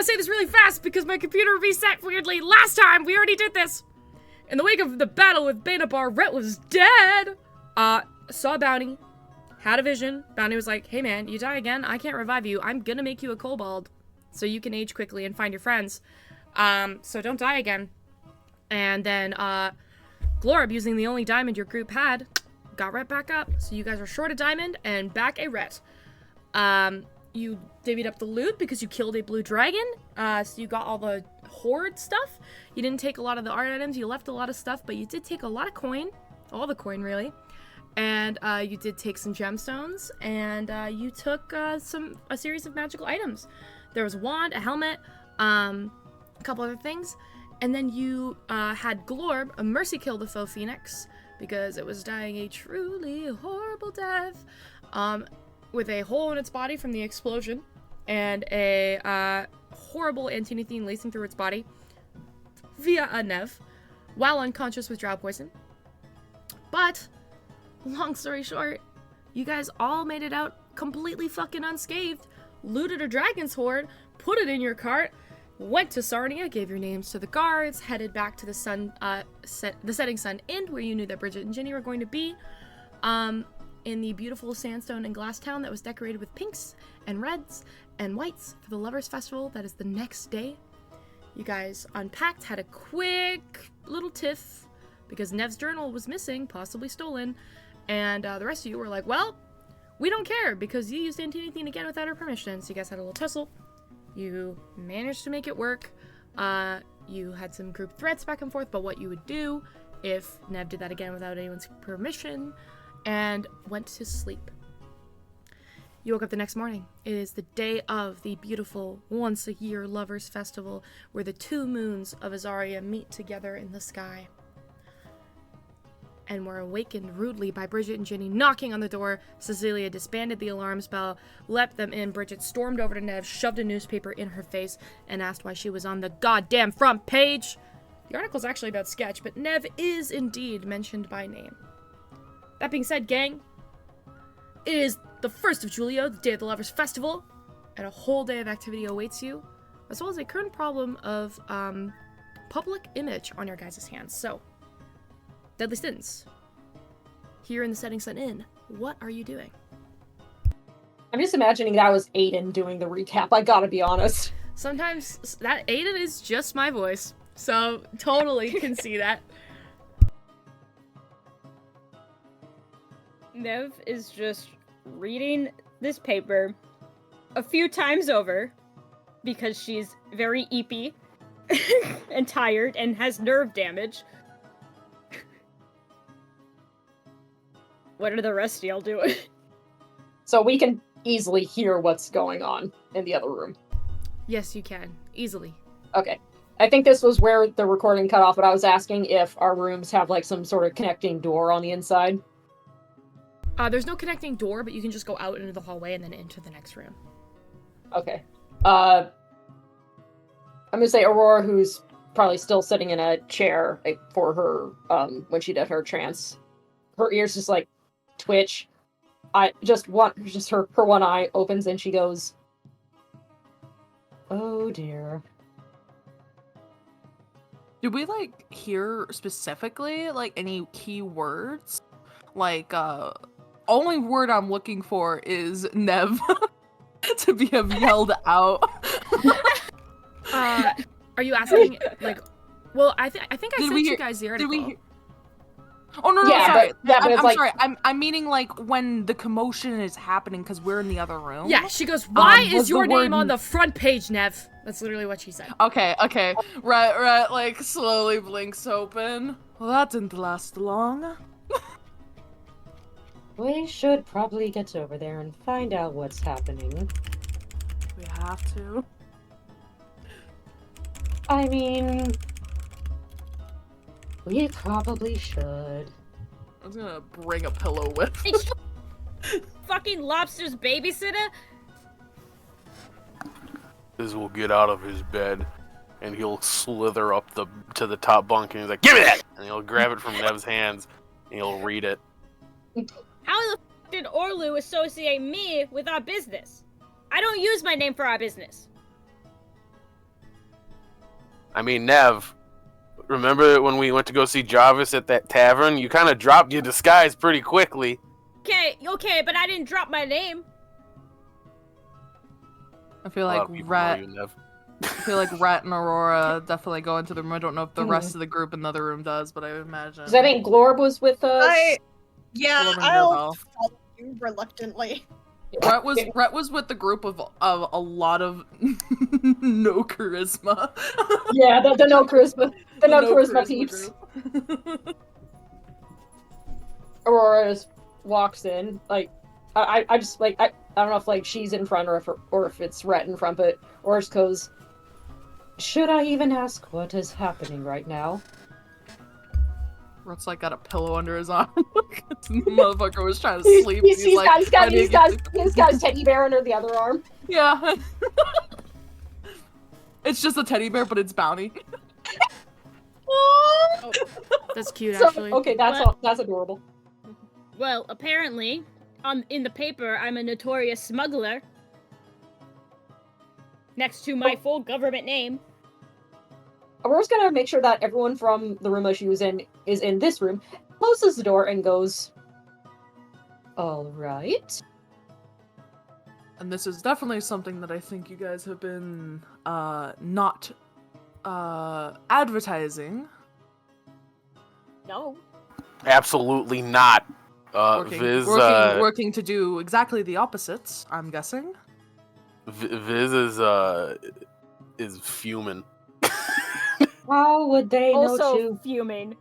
want to say this really fast because my computer reset weirdly. Last time, we already did this. In the wake of the battle with Benabar, Rhett was dead. Saw Bounty. Had a vision. Bounty was like, hey man, you die again, I can't revive you. I'm gonna make you a kobold so you can age quickly and find your friends. So don't die again. And then, Glorb, using the only diamond your group had, got Rhett back up. So you guys are short a diamond and back a Rhett. You divvied up the loot because you killed a blue dragon. So you got all the horde stuff. You didn't take a lot of the art items. You left a lot of stuff, but you did take a lot of coin. All the coin, really. And you did take some gemstones, and you took a series of magical items. There was a wand, a helmet, a couple other things, and then you had Glorb mercy kill the faux phoenix because it was dying a truly horrible death, with a hole in its body from the explosion and a horrible antinethine lacing through its body via a Nev while unconscious with drow poison. But long story short, you guys all made it out completely fucking unscathed, looted a dragon's hoard, put it in your cart, went to Sarnia, gave your names to the guards, headed back to the Setting Sun Inn, where you knew that Bridget and Ginny were going to be, in the beautiful sandstone and glass town that was decorated with pinks and reds and whites for the Lovers Festival that is the next day. You guys unpacked, had a quick little tiff, because Nev's journal was missing, possibly stolen, and the rest of you were like, well, we don't care, because you used antinethine again without our permission. So you guys had a little tussle. You managed to make it work. You had some group threats back and forth about what you would do if Nev did that again without anyone's permission, and went to sleep. You woke up the next morning. It is the day of the beautiful once-a-year Lovers Festival, where the two moons of Azaria meet together in the sky. And were awakened rudely by Bridget and Ginny knocking on the door. Cecilia disbanded the alarm spell, leapt them in. Bridget stormed over to Nev, shoved a newspaper in her face, and asked why she was on the goddamn front page. The article's actually about Sketch, but Nev is indeed mentioned by name. That being said, gang, it is the 1st of Julio, the day of the Lovers Festival, and a whole day of activity awaits you, as well as a current problem of public image on your guys' hands. So, Deadly Sins, here in the Setting Sun Inn, what are you doing? I'm just imagining that was Aiden doing the recap, I gotta be honest. Sometimes that Aiden is just my voice, so totally can see that. Nev is just reading this paper a few times over because she's very eepy and tired and has nerve damage. What are the rest of y'all doing? So we can easily hear what's going on in the other room. Yes, you can. Easily. Okay. I think this was where the recording cut off, but I was asking if our rooms have, like, some sort of connecting door on the inside. There's no connecting door, but you can just go out into the hallway and then into the next room. Okay. I'm gonna say Aurora, who's probably still sitting in a chair, like, for her, when she did her trance. Her ears just, like, twitch. Her one eye opens and she goes, oh dear. Did we, like, hear specifically, like, any key words? Like, only word I'm looking for is Nev to be yelled out. Are you asking, like, well, I think I sent you guys the article. Oh, no, yeah, sorry. I'm like... sorry. I'm meaning, like, when the commotion is happening because we're in the other room. Yeah, she goes, why is your name on the front page, Nev? That's literally what she said. Okay. Right, like, slowly blinks open. Well, that didn't last long. We should probably get over there and find out what's happening. We have to. I mean, we probably should. I was gonna bring a pillow with. Fucking Lobster's babysitter? Liz will get out of his bed, and he'll slither up to the top bunk, and he's like, "Give me that!" And he'll grab it from Nev's hands, and he'll read it. How the f*** did Orlu associate me with our business? I don't use my name for our business. I mean, Nev, remember when we went to go see Jarvis at that tavern? You kind of dropped your disguise pretty quickly. Okay, but I didn't drop my name. I feel A lot like of people know Rat. you, Nev. I feel like Rat and Aurora definitely go into the room. I don't know if the rest of the group in the other room does, but I would imagine. Because I think Glorb was with us. Yeah, Love and I'll Mirabelle. follow you reluctantly. Rhett was with the group of a lot of no charisma. Yeah, the no charisma. The no charisma peeps. group. Aurora just walks in. Like, I just, like, I don't know if, like, she's in front or if it's Rhett in front, but Aurora just goes, should I even ask what is happening right now? Rhett's like got a pillow under his arm. The motherfucker was trying to sleep. He's like, got his teddy bear under the other arm. Yeah. It's just a teddy bear, but it's Bounty. Oh, that's cute, So, actually. okay, that's adorable. Well, apparently, in the paper, I'm a notorious smuggler. Next to my full government name. Aurora's gonna make sure that everyone from the room that she was in is in this room, closes the door, and goes, alright. And this is definitely something that I think you guys have been not advertising. No. Absolutely not. Viz, working to do exactly the opposites, I'm guessing. Viz is fuming. How would they know Also to... fuming.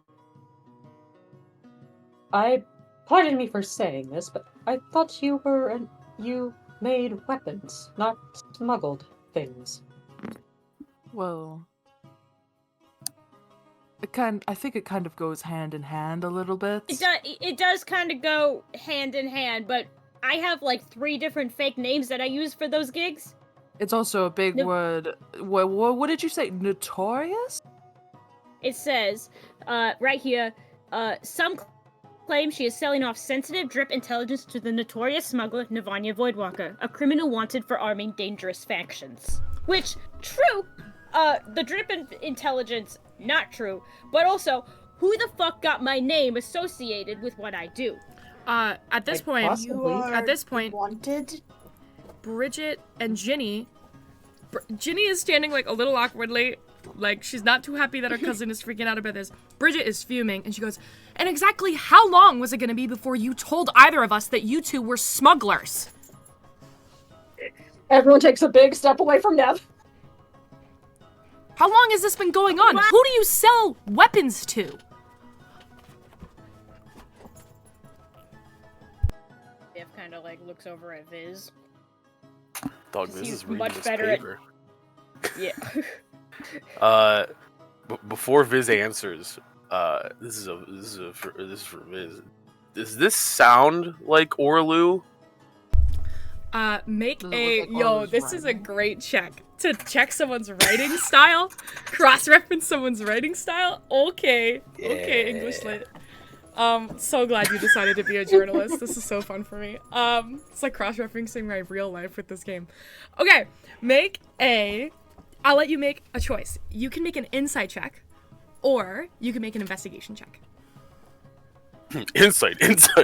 Pardon me for saying this, but I thought you made weapons, not smuggled things. Well, I think it kind of goes hand in hand a little bit. It does kind of go hand in hand, but I have like 3 different fake names that I use for those gigs. It's also a big word. What did you say? Notorious? It says, right here, some claim she is selling off sensitive drip intelligence to the notorious smuggler Navanya Voidwalker, a criminal wanted for arming dangerous factions. Which, true, the drip intelligence, not true, but also, who the fuck got my name associated with what I do? At this point, wanted. Bridget and Ginny. Ginny is standing like a little awkwardly, like she's not too happy that her cousin is freaking out about this. Bridget is fuming, and she goes, "And exactly how long was it gonna be before you told either of us that you two were smugglers?" Everyone takes a big step away from Nev. How long has this been going on? What? Who do you sell weapons to? Dev kind of like looks over at Viz. Dog, this He's is reading much this better at- paper. Yeah. Before Viz answers, this is for Viz. Does this sound like Orlu? Make Does it a look like yo. Orla's This is a writing? great check to check someone's writing style. Cross-reference someone's writing style. Okay, English lit. So glad you decided to be a journalist. This is so fun for me. It's like cross-referencing my real life with this game. Okay, I'll let you make a choice. You can make an insight check, or you can make an investigation check. Insight.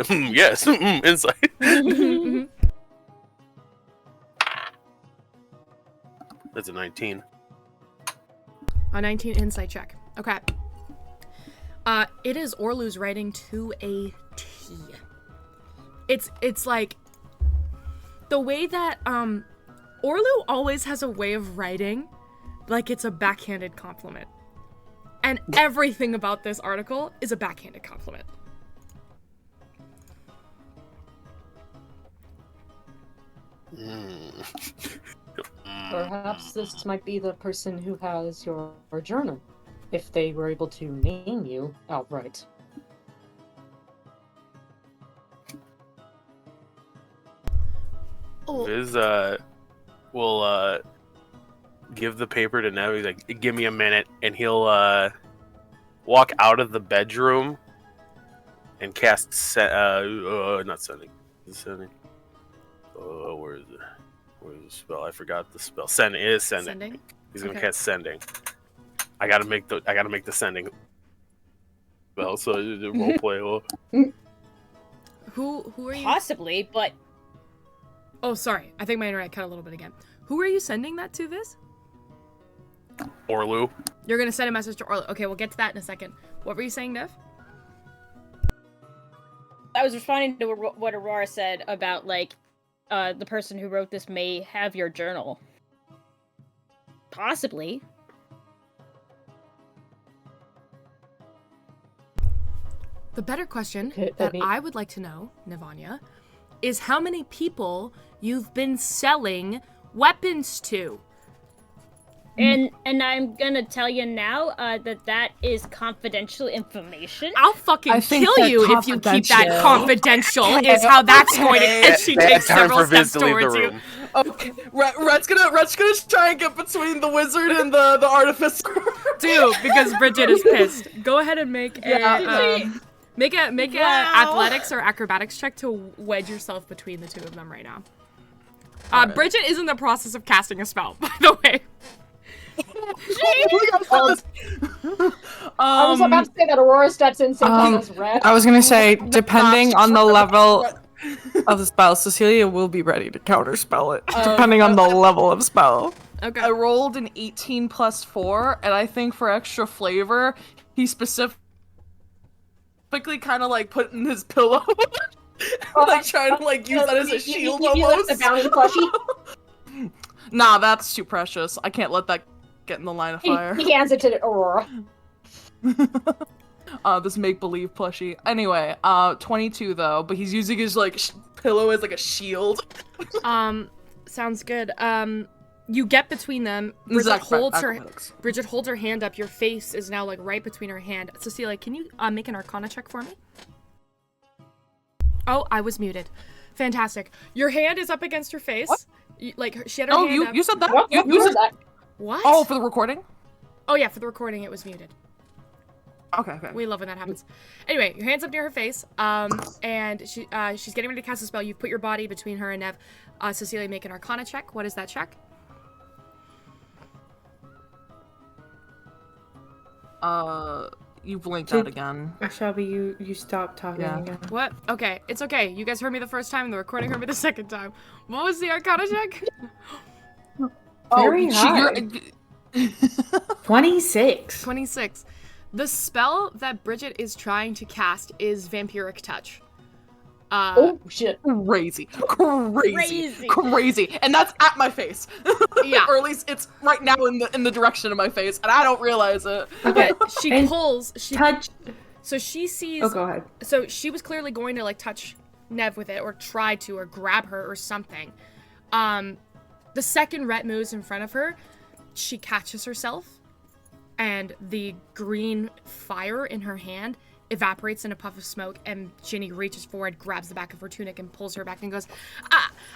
Yes, insight. That's a 19. A 19 insight check. Okay. It is Orlu's writing to a T. It's like the way that Orlu always has a way of writing like it's a backhanded compliment. And everything about this article is a backhanded compliment. Perhaps this might be the person who has your journal, if they were able to name you outright. Viz will give the paper to Nev. He's like, "Give me a minute," and he'll walk out of the bedroom and cast not sending. Sending. Where is it? Where's the spell? I forgot the spell. Sending. It is sending. Sending? He's gonna Okay. cast sending. I gotta make the sending spell, so the role play. Who are you? Possibly, but Oh, sorry. I think my internet cut a little bit again. Who are you sending that to, Viz? Orlu. You're gonna send a message to Orlo. Okay, we'll get to that in a second. What were you saying, Nev? I was responding to what Aurora said about, like, the person who wrote this may have your journal. Possibly. The better question Okay, that me- I would like to know, Nivanya, is how many people you've been selling weapons to. And I'm gonna tell you now that is confidential information. I'll fucking I think kill that you if you keep that confidential, is how that's going to... And she takes Time several for Viz steps to leave the towards you. room. Okay, Rhett's gonna try and get between the wizard and the artificer. Do, because Bridget is pissed. Go ahead and make Yeah. make a Wow. athletics or acrobatics check to wedge yourself between the two of them right now. Bridget is in the process of casting a spell, by the way. I was about to say that Aurora steps in, same time as Red. I was gonna say, depending on the level of the spell, Cecilia will be ready to counterspell it, depending on the level of spell. Okay. I rolled an 18 plus 4, and I think for extra flavor, he specifically kind of like put in his pillow, like trying to like use that as a shield you almost. the bounty plushie. Nah, that's too precious. I can't let that get in the line of fire. He hands it to Aurora. This make-believe plushie. Anyway, 22 though, but he's using his like pillow as like a shield. Sounds good. You get between them. Bridget holds her hand up. Your face is now like right between her hand. Cecilia, can you make an Arcana check for me? Oh, I was muted. Fantastic. Your hand is up against her face. What? She had her hand up. You said that? What? You What was said that? What? Oh, for the recording? Oh yeah, for the recording it was muted. Okay. We love when that happens. Anyway, your hand's up near her face, and she's getting ready to cast a spell. You've put your body between her and Nev. Cecilia, make an Arcana check. What is that check? You blinked out again. Shelby, you stopped talking again. What? Okay, it's okay. You guys heard me the first time, and the recording heard me the second time. What was the Arcana check? Very high. 26. 26. The spell that Bridget is trying to cast is Vampiric Touch. Oh shit! Crazy, and that's at my face. Yeah. Or at least it's right now in the direction of my face, and I don't realize it. Okay, she And pulls. Touch. So she sees. Oh, go ahead. So she was clearly going to like touch Nev with it, or try to, or grab her, or something. The second Rhett moves in front of her, she catches herself, and the green fire in her hand evaporates in a puff of smoke, and Ginny reaches forward, grabs the back of her tunic, and pulls her back and goes,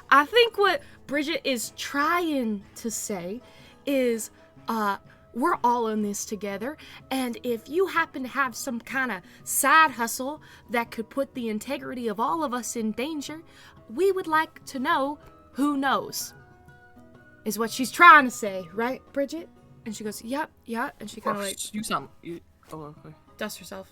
I think what Bridget is trying to say is, we're all in this together, and if you happen to have some kind of side hustle that could put the integrity of all of us in danger, we would like to know who knows. Is what she's trying to say, right, Bridget? And she goes, yep, and she kind of like okay. dusts herself.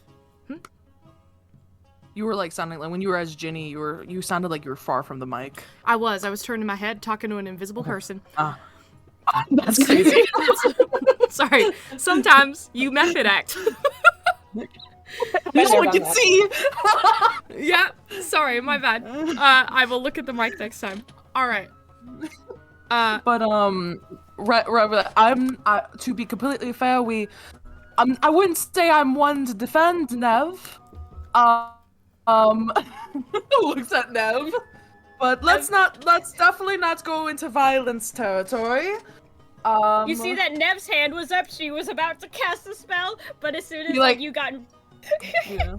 You were like sounding like when you were as Ginny, you sounded like you were far from the mic. I was turning my head, talking to an invisible person. That's crazy. Sorry, sometimes you method act. Just so we can see. Yeah, sorry, my bad. I will look at the mic next time. All right. But to be completely fair, I wouldn't say I'm one to defend Nev. Looks at Nev. But let's definitely not go into violence territory. You see that Nev's hand was up, she was about to cast a spell, but as soon as you got... Yeah.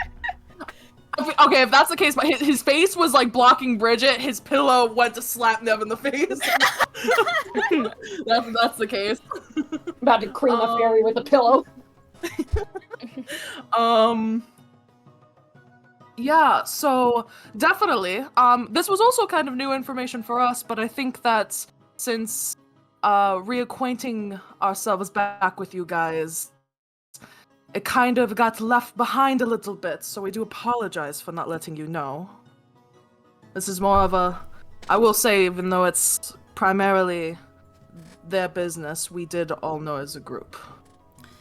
Okay, if that's the case, but his face was like blocking Bridget, his pillow went to slap Nev in the face. that's the case. About to cream a fairy with a pillow. Yeah, so definitely. This was also kind of new information for us, but I think that since reacquainting ourselves back with you guys, it kind of got left behind a little bit, so we do apologize for not letting you know. This is more of a, I will say, even though it's primarily their business, we did all know as a group.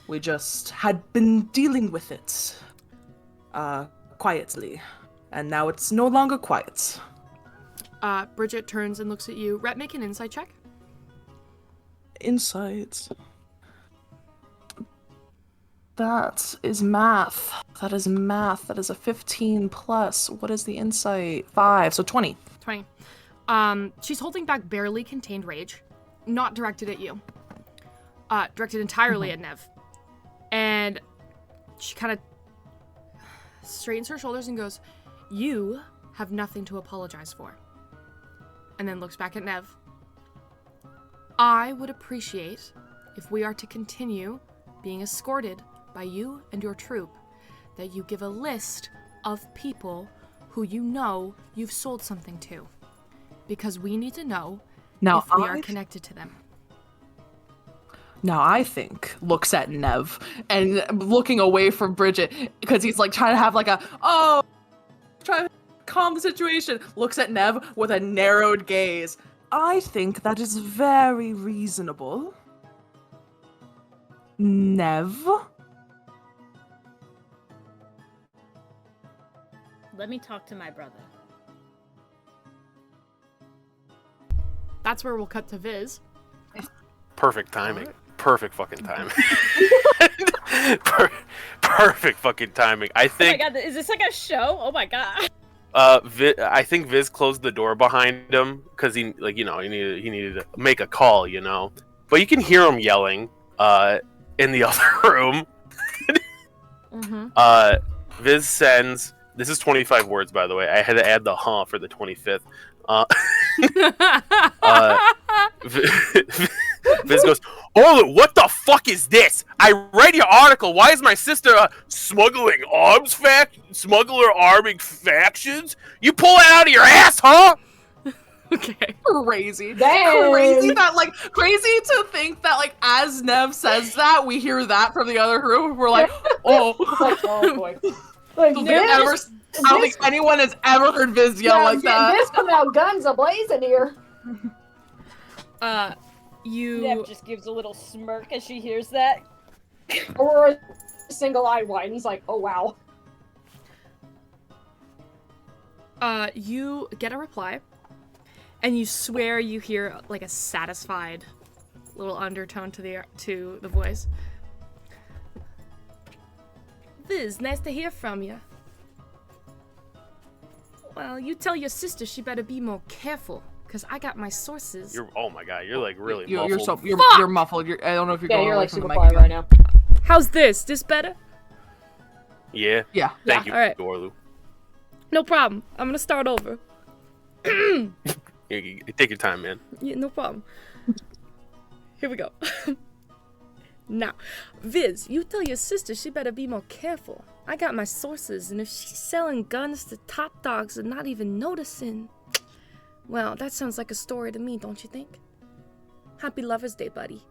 We just had been dealing with it, quietly, and now it's no longer quiet. Bridget turns and looks at you. Rhett, make an insight check. Insight. That is math. That is math. That is a 15 plus. What is the insight? 5, so 20. 20. She's holding back barely contained rage, not directed at you. Directed entirely at Nev. And she kind of straightens her shoulders and goes, "You have nothing to apologize for." And then looks back at Nev. "I would appreciate if we are to continue being escorted by you and your troop, that you give a list of people who you know you've sold something to. Because we need to know Now, if we are connected to them." Now I think looks at Nev and looking away from Bridget because he's like trying to have like a try to calm the situation. Looks at Nev with a narrowed gaze. I think that is very reasonable. Nev? Let me talk to my brother. That's where we'll cut to Viz. Perfect timing. Perfect fucking timing. Perfect fucking timing. I Oh my think. god, is this like a show? Oh my god. I think Viz closed the door behind him because he needed to make a call, you know. But you can hear him yelling in the other room. Viz sends. This is 25 words, by the way. I had to add the huh for the 25th. Viz goes, "Hold it, what the fuck is this? I read your article. Why is my sister smuggler arming factions? You pull it out of your ass, huh?" Okay. Crazy. Dang. Crazy to think that like as Nev says that, we hear that from the other room. We're like, oh. Like, oh boy. Like, I don't think anyone has ever heard Viz yell like that. Viz coming out guns a-blazing here. Nev just gives a little smirk as she hears that. Or a single-eye widens like, oh wow. You get a reply, and you swear you hear like a satisfied little undertone to the voice. "Viz, nice to hear from you. Well, you tell your sister she better be more careful, because I got my sources." Oh my god, you're like really You're muffled. you're muffled. I don't know if you're going You're away like from super the mic quiet again. right now. How's this? This better? Yeah. Yeah. Thank you, alright. Orlu. No problem. I'm gonna start over. Take your time, man. Yeah, no problem. Here we go. Now, Viz, you tell your sister she better be more careful. I got my sources, and if she's selling guns to top dogs and not even noticing, well, that sounds like a story to me, don't you think? Happy Lover's Day, buddy.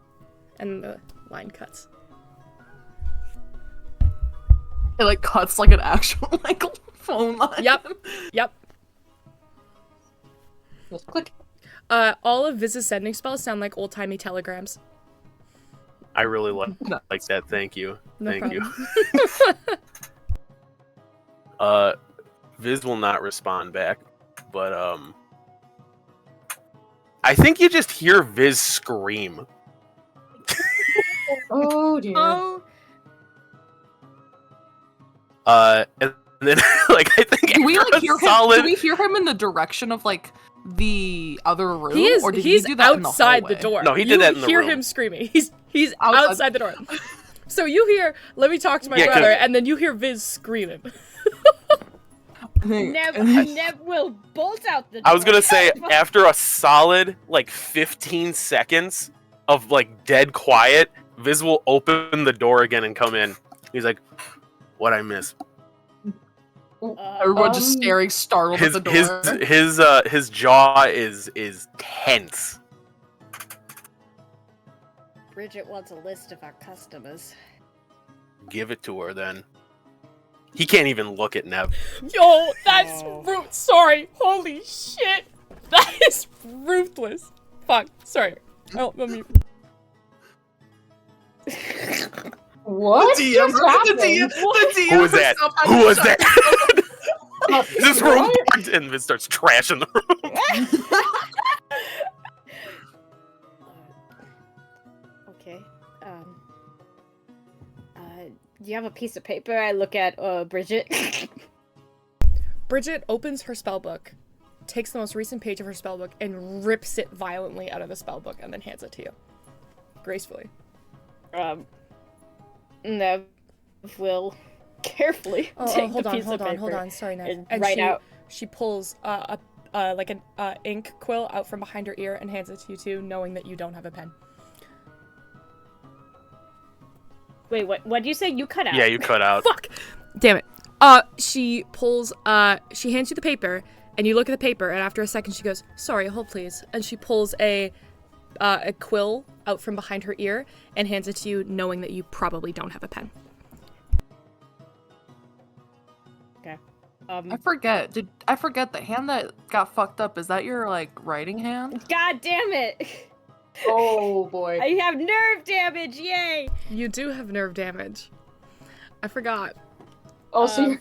And the line cuts. It like cuts like an actual like phone line. Yep. Just click. All of Viz's sending spells sound like old-timey telegrams. I really like that. Thank you. No Thank problem. you. Viz will not respond back, but I think you just hear Viz scream. Oh dear. Oh, And then like I think Do we like after a hear him? solid. Do we hear him in the direction of like the other room? He is. Or did He's he do that outside in the, the door. No, he did that in the You hear room. him screaming. He's Outside. outside the door. So you hear, "Let me talk to my Yeah, 'cause- brother," and then you hear Viz screaming. hallway? Nev will bolt out the door. I was gonna say after a solid like 15 seconds of like dead quiet, Viz will open the door again and come in. He's like, "What I miss?" Everyone just staring startled at the door. His jaw is tense. Bridget wants a list of our customers. give it to her then. He can't even look at Nev. Yo, that's sorry. Holy shit. That is ruthless. Fuck. Sorry. Oh, let me. What? The DM, just the happened? DM, the DM Who was that? herself had Who to was shut that? Uh, Is this room? what? And Vince starts trashing the room. Okay. Do you have a piece of paper? I look at Bridget. Bridget opens her spellbook, takes the most recent page of her spellbook, and rips it violently out of the spellbook and then hands it to you. Gracefully. Nev will carefully take the piece of paper. Hold on. Sorry, Nev. and write out. She pulls like an ink quill out from behind her ear and hands it to you too, knowing that you don't have a pen. Wait, what do you say? You cut out? Yeah, you cut out. Fuck! Damn it. She pulls, she hands you the paper, and you look at the paper, and after a second she goes, sorry, hold please. And she pulls a quill out from behind her ear and hands it to you, knowing that you probably don't have a pen. Okay. I forget the hand that got fucked up. Is that your like writing hand? God damn it! Oh boy. I have nerve damage, yay! You do have nerve damage. I forgot. Oh, so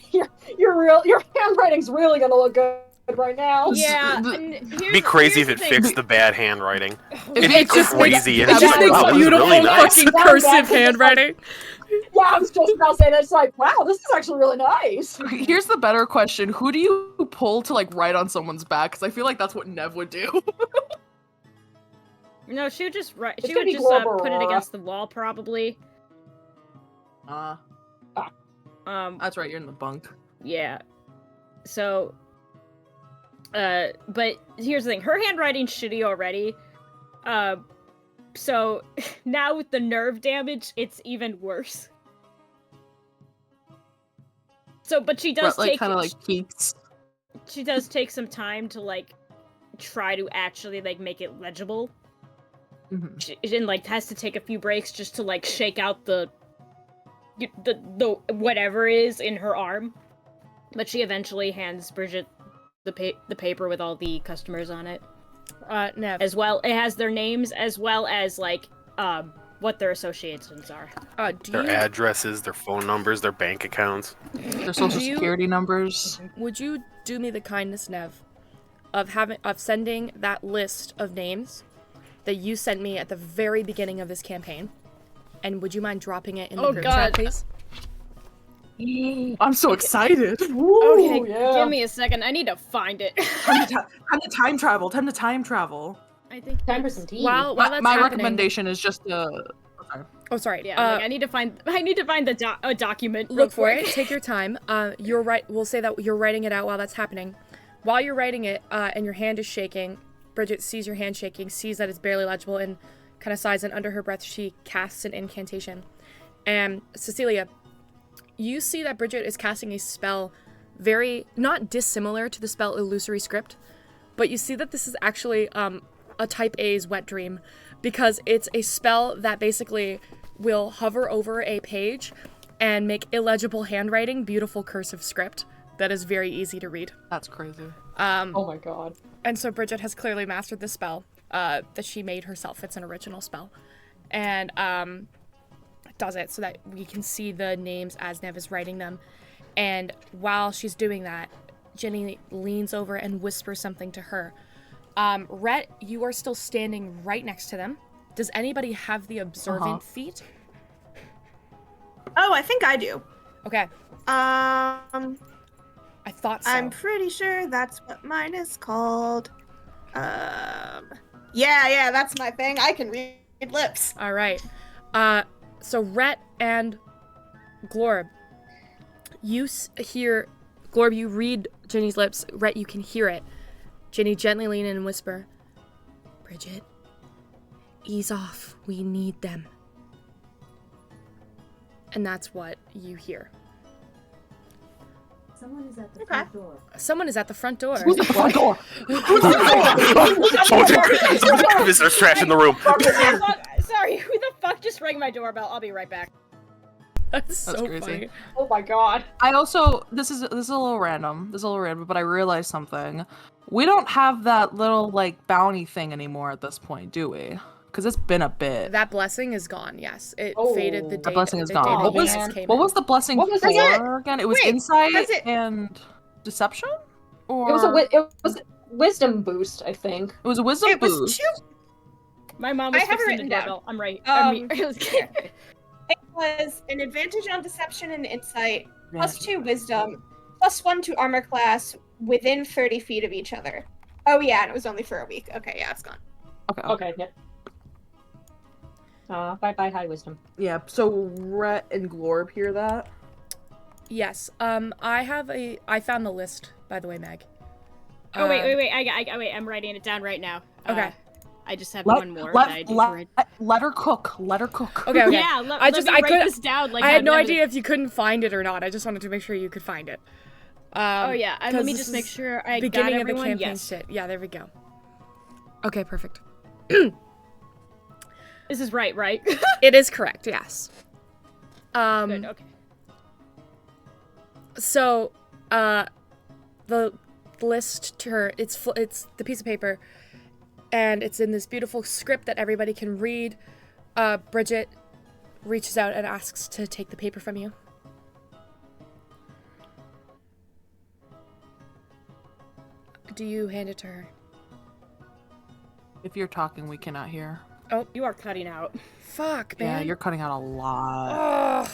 your handwriting's really gonna look good right now. Yeah. It'd be crazy if it fixed the bad handwriting. It'd be It just crazy. It and it's just like, makes wow, this is beautiful really nice. fucking cursive handwriting. Yeah, I was just about to say that. It's like, wow, this is actually really nice. Here's the better question: who do you pull to like write on someone's back? Because I feel like that's what Nev would do. No, she would just write. It's She gonna would be just Global put it Aurora. against the wall, probably. That's right. You're in the bunk. Yeah. So. But here's the thing: her handwriting's shitty already. So now with the nerve damage, it's even worse. So, but she does Like take kind of like peaks. she does take some time to like try to actually like make it legible. And like has to take a few breaks just to like shake out the whatever is in her arm. But she eventually hands Bridget the paper with all the customers on it. Nev. As well, it has their names as well as like what their associations are. Their addresses, their phone numbers, their bank accounts. Their social security numbers. Would you do me the kindness, Nev, of sending that list of names that you sent me at the very beginning of this campaign? And would you mind dropping it in the group chat, please? I'm so excited. Okay, yeah. give me a second. I need to find it. Time to time travel. Time to time travel. I think Time for some tea. While that's My happening- recommendation is just Oh, sorry. Yeah, like, I need to find the document. real Look for quick. it. Take your time. You're right. We'll say that you're writing it out while that's happening. While you're writing it, and your hand is shaking, Bridget sees your hand shaking, sees that it's barely legible, and kind of sighs. And under her breath, she casts an incantation. And Cecilia, you see that Bridget is casting a spell, very not dissimilar to the spell Illusory Script, but you see that this is actually a Type A's wet dream, because it's a spell that basically will hover over a page and make illegible handwriting beautiful cursive script that is very easy to read. that's crazy. Oh my god. And so Bridget has clearly mastered this spell that she made herself. It's an original spell. And does it so that we can see the names as Nev is writing them. And while she's doing that, Jenny leans over and whispers something to her. Rhett, you are still standing right next to them. Does anybody have the observant feat? Oh, I think I do. Okay, I thought so. I'm pretty sure that's what mine is called. Yeah, that's my thing. I can read lips. All right. So Rhett and Glorb, you hear Glorb. You read Jenny's lips. Rhett, you can hear it. Jenny gently lean in and whisper, "Bridget, ease off. We need them." And that's what you hear. Someone is at the front door. Someone is at the front door. Who's at the front door? Someone's trashing the room. Sorry, who the fuck just rang my doorbell? I'll be right back. That's so crazy. funny. Oh my god. I also this is a little random. This is a little random, but I realized something. We don't have that little like bounty thing anymore at this point, do we? Because it's been a bit. That blessing is gone. Yes, it Oh. faded the The day. blessing is the gone. day What the was- Venus came What in. was the blessing What was for it? again? It was Wait, insight was it- and deception, or It was a wisdom boost, I think. it was a wisdom It was boost. 2. My mom I was have it fixing the written down. doorbell. I'm right. It was an advantage on deception and insight, +2 wisdom, +1 to armor class within 30 feet of each other. Oh yeah, and it was only for a week. Okay, yeah, it's gone. Okay. Okay, yep. Bye-bye high wisdom. Yeah, so Rhett and Glorb hear that. Yes. I found the list, by the way, Meg. Oh wait! I'm writing it down right now. Okay. I just have one more that I need to write. Let her cook. Let her cook. Okay. Yeah, I let just me I write could this down. Like I had no I've idea if you couldn't find it or not. I just wanted to make sure you could find it. Oh yeah, and let 'cause me this just make is sure I got beginning of the everyone. campaign Yes, shit. Yeah, there we go. Okay, perfect. this is right? It is correct. Yes. Good. Okay. So, the list to her, it's the piece of paper, and it's in this beautiful script that everybody can read. Bridget reaches out and asks to take the paper from you. Do you hand it to her? If you're talking, we cannot hear. Oh, You are cutting out. fuck, man. Yeah, you're cutting out a lot. Ugh.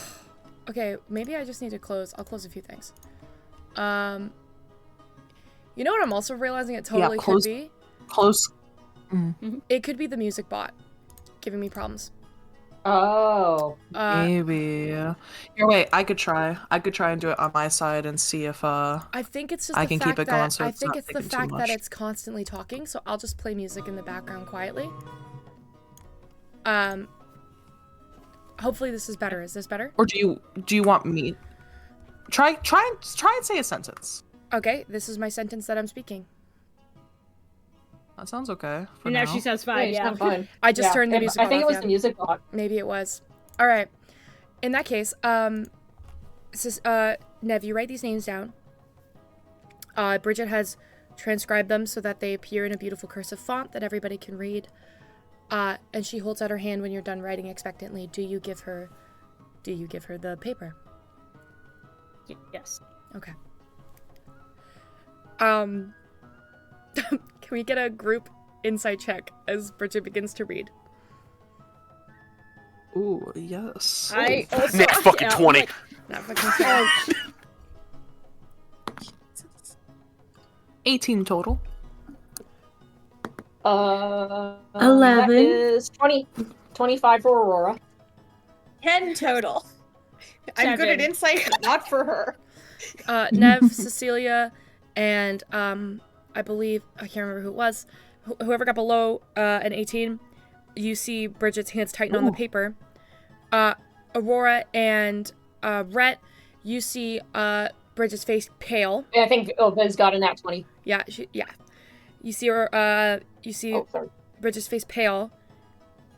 Okay, maybe I just need to close. I'll close a few things. You know what I'm also realizing it totally close- could be? Close. It could be the music bot giving me problems. Oh. Maybe. Here, wait. I could try. And do it on my side and see if I think it's just I the can fact keep it that going so I it's think not it's the taking too fact that much. it's constantly talking, so I'll just play music in the background quietly. Hopefully this is better. Is this better? Or do you want me? Try and say a sentence. Okay, this is my sentence that I'm speaking. That sounds okay. For And now now. she sounds fine. it's Yeah. not fun. I just Yeah, turned the music I on. think it off, was yeah. the music bot. Maybe it was. All right. In that case, Nev, you write these names down. Bridget has transcribed them so that they appear in a beautiful cursive font that everybody can read. And she holds out her hand when you're done writing expectantly. Do you give her the paper? Yes. Okay. Can we get a group insight check as Bridget begins to read? Ooh, yes. I also Nick fucking 20. Not fucking fair. 18 total. 11. 11. That is 25 for Aurora. 10 total. I'm good at 7. insight, but not for her. Nev, Cecilia, and I believe I can't remember who it was. Whoever got below an 18, you see Bridget's hands tighten on the paper. Aurora and Rhett, you see Bridget's face pale. I think Viz got a nat 20. Yeah, You see her. You see Oh, sorry. Bridget's face pale,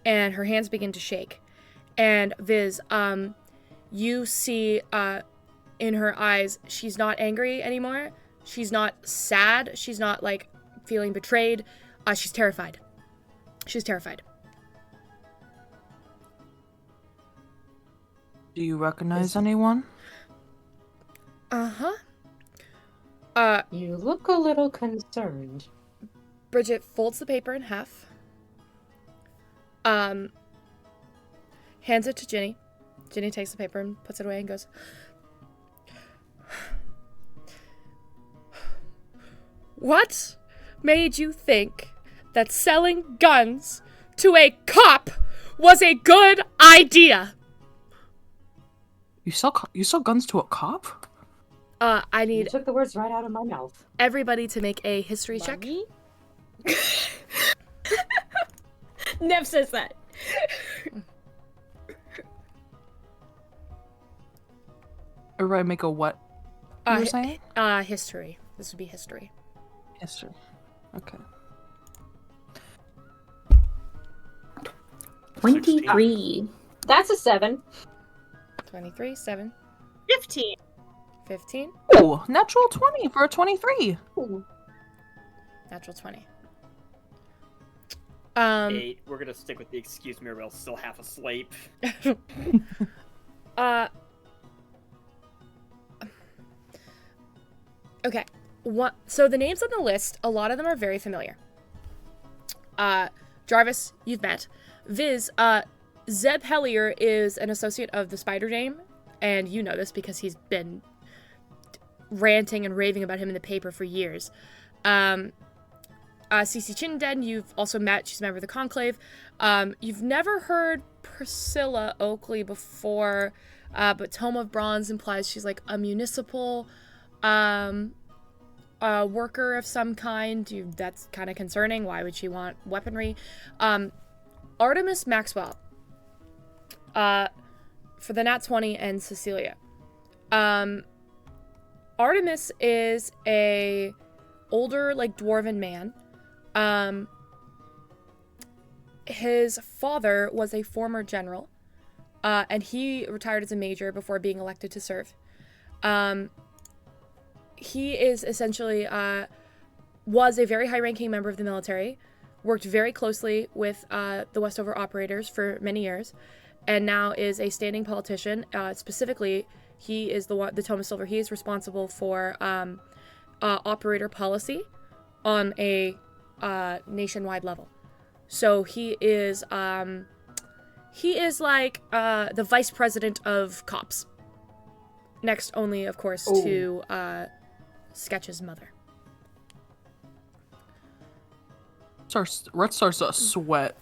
and her hands begin to shake. And Viz, you see in her eyes, she's not angry anymore. She's not sad. She's not like feeling betrayed. She's terrified. She's terrified. Do you recognize anyone? Uh-huh. You look a little concerned. Bridget folds the paper in half. Hands it to Ginny. Ginny takes the paper and puts it away and goes, "What made you think that selling guns to a cop was a good idea?" You sell guns to a cop? I You need took the words right out of my mouth. everybody to make a history check. Money? Nev says that. Everybody make a what? You were saying? History. This would be history. History. Okay. 23. That's a 7. 23, 7, 15. 15, Oh, natural 20 for a 23. natural 20. 8. We're gonna stick with the excuse me or we'll still half asleep. Okay. So the names on the list, a lot of them are very familiar. Jarvis, you've met. Viz, Zeb Hellier is an associate of the Spider Dame, and you know this because he's been ranting and raving about him in the paper for years. Cece Chinden, you've also met. She's a member of the Conclave. You've never heard Priscilla Oakley before, but Tome of Bronze implies she's like a municipal worker of some kind. That's kind of concerning. Why would she want weaponry? Artemis Maxwell, for the Nat 20, and Cecilia. Artemis is a older, like, dwarven man. His father was a former general, and he retired as a major before being elected to serve. He is essentially, was a very high-ranking member of the military, worked very closely with the Westover operators for many years, and now is a standing politician. Specifically, he is the Tome of Silver. He is responsible for operator policy on a nationwide level. So he is like the vice president of cops. Next only, of course, to Sketch's mother. Red starts to sweat.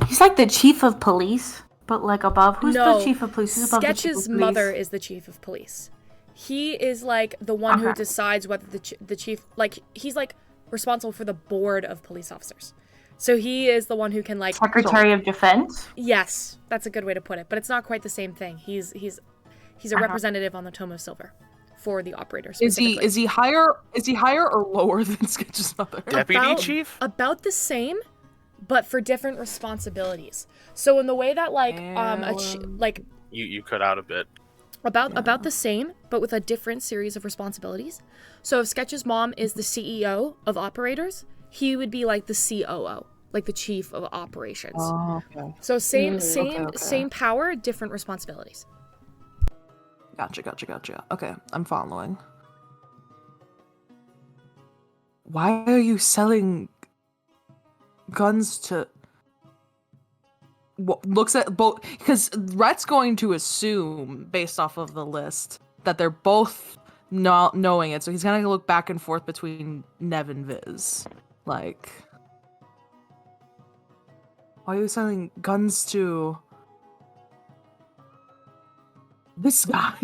He's like the chief of police, but like above. Who's No, the chief of police? Who's above the chief of Sketch's police? mother is the chief of police. He is like the one who decides whether the chief, like, he's like responsible for the board of police officers. So he is the one who can, like, Secretary of Defense. yes, that's a good way to put it, but it's not quite the same thing. He's a representative on the Tome of Silver for the operator specifically. Is he higher or lower than Sketch's mother? Deputy chief? About the same, but for different responsibilities. So in the way that, like, You cut out a bit. about the same, but with a different series of responsibilities. So if Sketch's mom is the CEO of operators, he would be like the COO, like the chief of operations. Oh, okay. So same power, different responsibilities. Gotcha. Okay, I'm following. Why are you selling guns to... looks at both, because Rhett's going to assume, based off of the list, that they're both not knowing it, so he's gonna look back and forth between Nev and Viz. Like, why are you selling guns to this guy?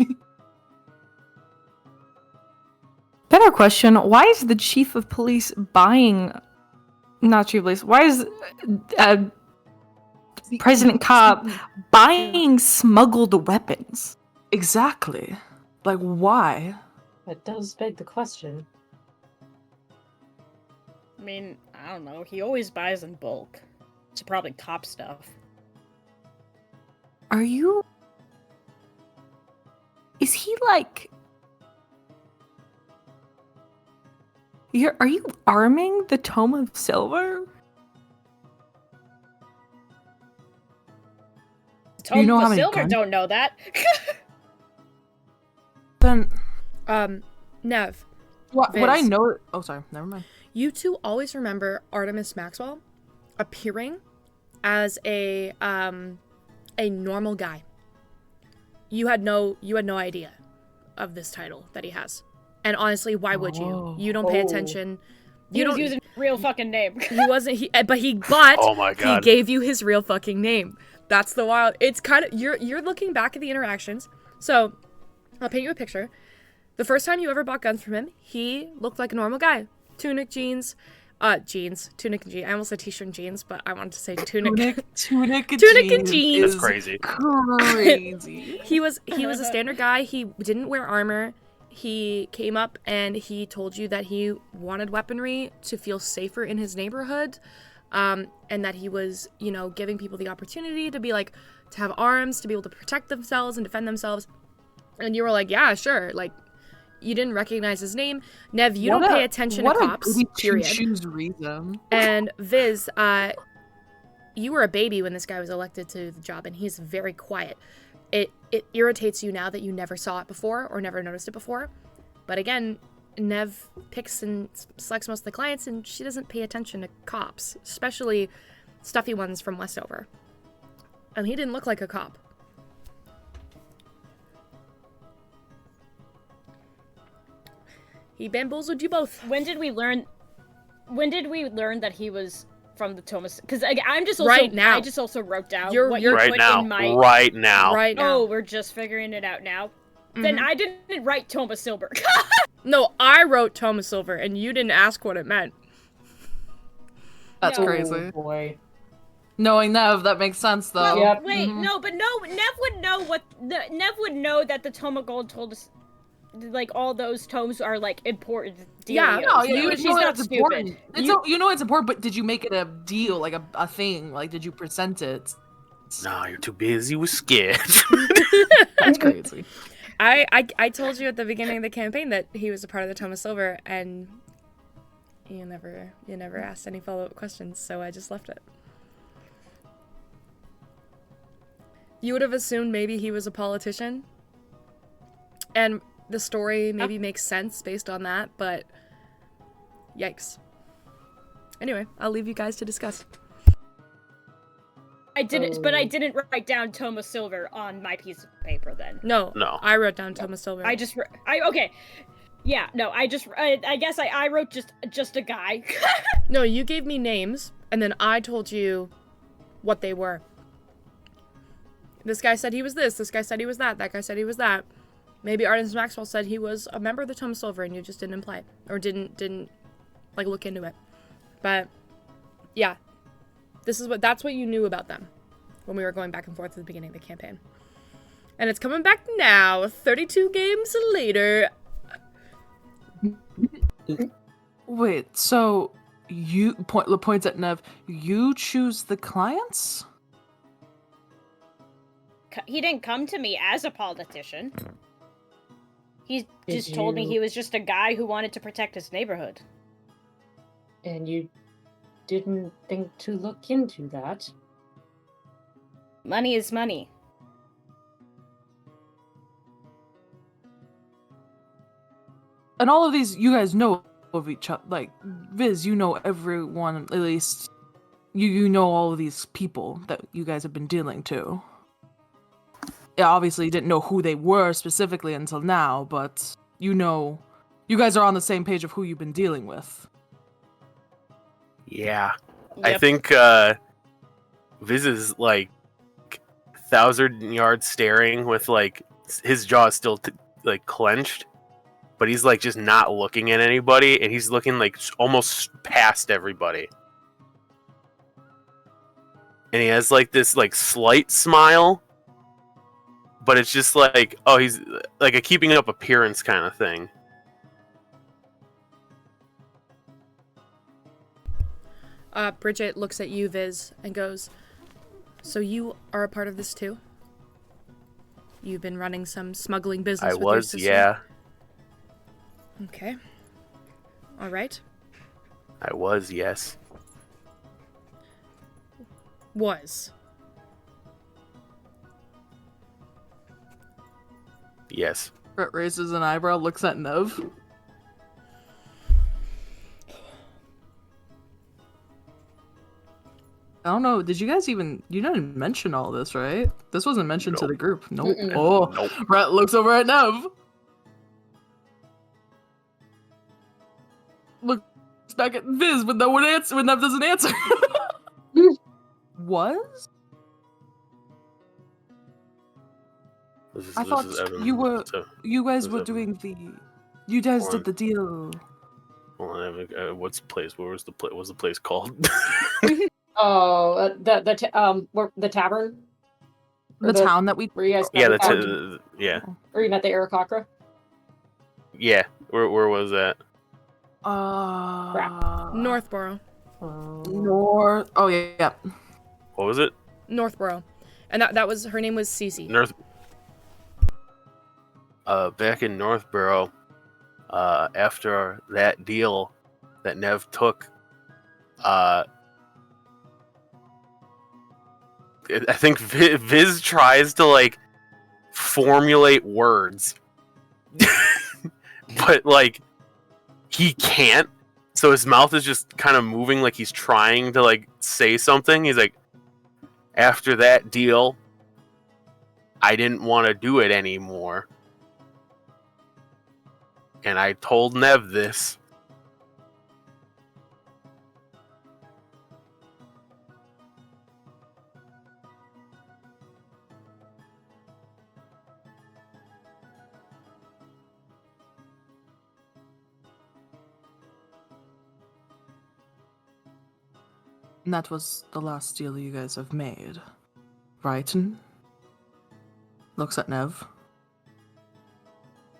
Better question: why is the chief of police buying? Not chief of police. Why is President Cobb buying smuggled weapons? Exactly. Like, why? That does beg the question. I mean, I don't know. He always buys in bulk. It's probably cop stuff. Are you? Is he like? Are you arming the Tome of Silver? Tome you know of how many Silver guns? don't know that. Then Nev, what I Viz. know? Oh, sorry. Never mind. you two always remember Artemis Maxwell appearing as a normal guy. You had no idea of this title that he has. And honestly, why would you? You don't pay attention. He was using his real fucking name. He wasn't. But Oh my he God. gave you his real fucking name. That's the wild. It's kind of you're looking back at the interactions. So I'll paint you a picture. The first time you ever bought guns from him, he looked like a normal guy. Tunic jeans, tunic and jeans. I almost said t-shirt and jeans, but I wanted to say tunic. Tunic and jeans. That's crazy. Crazy. He was a standard guy. He didn't wear armor. He came up and he told you that he wanted weaponry to feel safer in his neighborhood. and that he was, you know, giving people the opportunity to be like, to have arms, to be able to protect themselves and defend themselves. And you were like, yeah, sure. Like, you didn't recognize his name. Nev, you don't pay attention to cops, period. Choose reason. And Viz, you were a baby when this guy was elected to the job, and he's very quiet. It irritates you now that you never saw it before or never noticed it before. But again, Nev picks and selects most of the clients, and she doesn't pay attention to cops, especially stuffy ones from Westover. And he didn't look like a cop. He bamboozled you both. When did we learn that he was from the Thomas? Because I'm just also, right now. I just also wrote down You're you right put now. in my Right now. Right now. Oh, we're just figuring it out now. Then I didn't write Thomas Silberg. No, I wrote Thomas Silver, and you didn't ask what it meant. That's No. crazy. Oh boy. Knowing Nev, that makes sense though. Yep. Wait, no, but no, Nev would know Nev would know that the Tome of Gold told us, like, all those tomes are like important deals. Yeah, No, She's you know not it's stupid. important. You know it's important, but did you make it a deal, like a thing? Like, did you present it? Nah, you're too busy with scared. That's crazy. I told you at the beginning of the campaign that he was a part of the Thomas Silver, and you never asked any follow-up questions, so I just left it. You would have assumed maybe he was a politician, and the story maybe makes sense based on that, but yikes. Anyway, I'll leave you guys to discuss. I didn't, but I didn't write down Thomas Silver on my piece of paper then. No, No. I wrote down Thomas Silver. I just, okay. Yeah, no, I guess I wrote just a guy. No, you gave me names, and then I told you what they were. This guy said he was this guy said he was that guy said he was that. Maybe Artemis Maxwell said he was a member of the Thomas Silver, and you just didn't imply it, or didn't like look into it. But yeah, that's what you knew about them when we were going back and forth at the beginning of the campaign. And it's coming back now, 32 games later. Wait, so you points at Nev. You choose the clients? He didn't come to me as a politician. He Did just told me you- he was just a guy who wanted to protect his neighborhood. And you didn't think to look into that? Money is money. And all of these, you guys know of each other. Like, Viz, you know everyone, at least. You know all of these people that you guys have been dealing to. Yeah, obviously you didn't know who they were specifically until now, but you know, you guys are on the same page of who you've been dealing with. Yeah. I Yep. think Viz is like 1,000 yards staring with like his jaw is still like clenched, but he's like just not looking at anybody, and he's looking like almost past everybody. And he has like this like slight smile, but it's just like, oh, he's like a keeping up appearance kind of thing. Bridget looks at you, Viz, and goes, "So you are a part of this too? You've been running some smuggling business I with your was, sister?" yeah. Okay. All right. I was, yes. Was. Yes. Brett raises an eyebrow, looks at Nev. I don't know, did you guys even... You didn't mention all this, right? This wasn't mentioned to Nope. the group. Nope. Mm-mm. Oh, Nope. Brett looks over at Nev. Looks back at Viz when Nev doesn't answer. Was? I thought Evan. you were... So, You guys This were is doing the... You guys did the deal. hold on, Evan, what's the place? What was the place? What's the place called? Oh, the tavern? Or The town that we... Where you guys met yeah, the that's town? yeah, Where you met the Aarakocra? yeah. Where was that? Crap. Northborough. North. Oh yeah. What was it? Northborough. And that was, her name was Cece. Back in Northborough, after that deal that Nev took, I think Viz tries to like formulate words, but like he can't. So his mouth is just kind of moving like he's trying to like say something. He's like, after that deal, I didn't want to do it anymore. And I told Nev this. And that was the last deal you guys have made, right? And looks at Nev.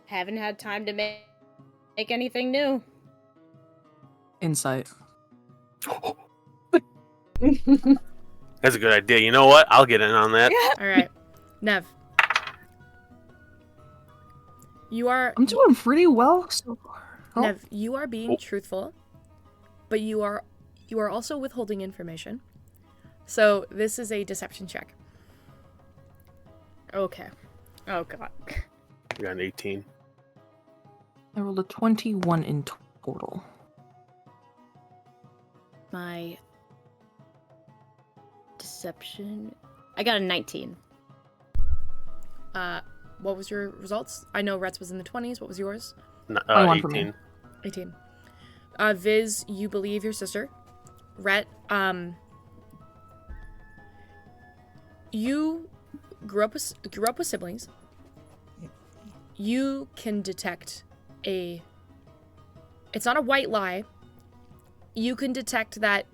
Haven't had time to make anything new. Insight. That's a good idea. You know what? I'll get in on that. All right. Nev. I'm doing pretty well so far. Oh. Nev, you are being truthful, but you are also withholding information. So this is a deception check. Okay. Oh god. You got an 18. I rolled a 21 in total. My deception. I got a 19. What was your results? I know Rhett's was in the 20s. What was yours? 18. 18. Viz, you believe your sister. Rhett, you grew up with siblings. You can detect it's not a white lie. You can detect that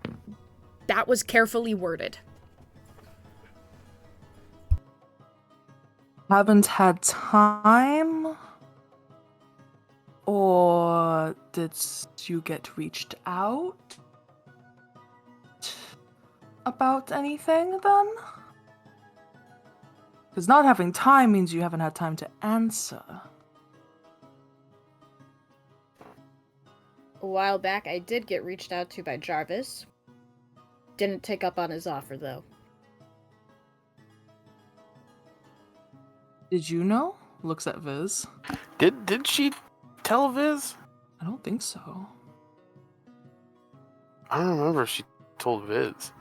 was carefully worded. Haven't had time? Or did you get reached out about anything then? Because not having time means you haven't had time to answer. A while back, I did get reached out to by Jarvis. Didn't take up on his offer, though. Did you know? Looks at Viz. Did she tell Viz? I don't think so. I don't remember if she told Viz.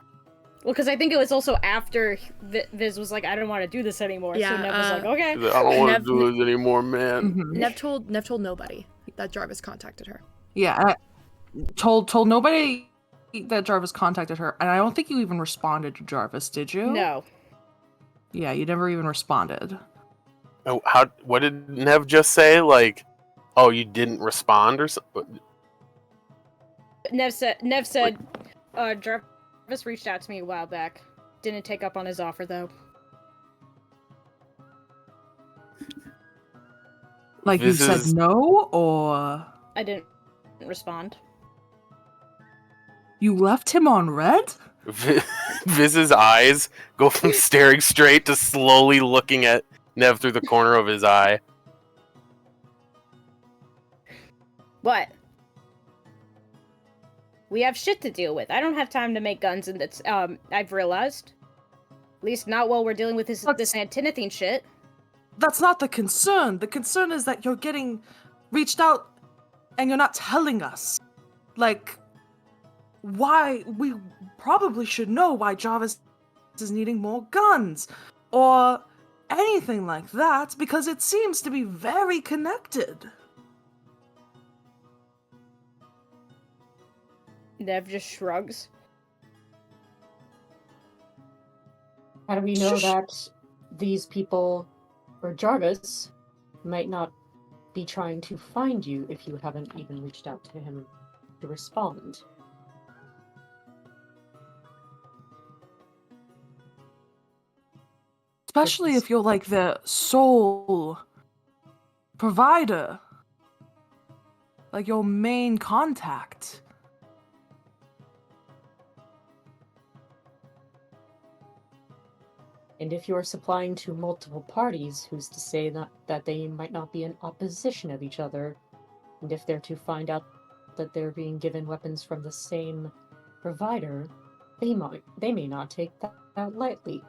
Well, because I think it was also after Viz was like, I don't want to do this anymore. Yeah, so Nev was like, okay. I don't want to do this anymore, man. Mm-hmm. Nev told nobody that Jarvis contacted her. Yeah, I told nobody that Jarvis contacted her, and I don't think you even responded to Jarvis, did you? No. Yeah, you never even responded. Oh, what did Nev just say? Like, oh, you didn't respond or something? Nev said, Jarvis reached out to me a while back. Didn't take up on his offer, though. Like, you said no, or... I didn't respond. You left him on red? Viz's eyes go from staring straight to slowly looking at Nev through the corner of his eye. What? We have shit to deal with. I don't have time to make guns, and that's I've realized. At least not while we're dealing with this Antinethine shit. That's not the concern. The concern is that you're getting reached out and you're not telling us. Like, why? We probably should know why Jarvis is needing more guns. Or anything like that, because it seems to be very connected. Nev just shrugs. How do we know that these people, or Jarvis, might not be trying to find you if you haven't even reached out to him to respond? Especially if you're like the sole provider. Like your main contact. And if you are supplying to multiple parties, who's to say that they might not be in opposition of each other? And if they're to find out that they're being given weapons from the same provider, they may not take that lightly.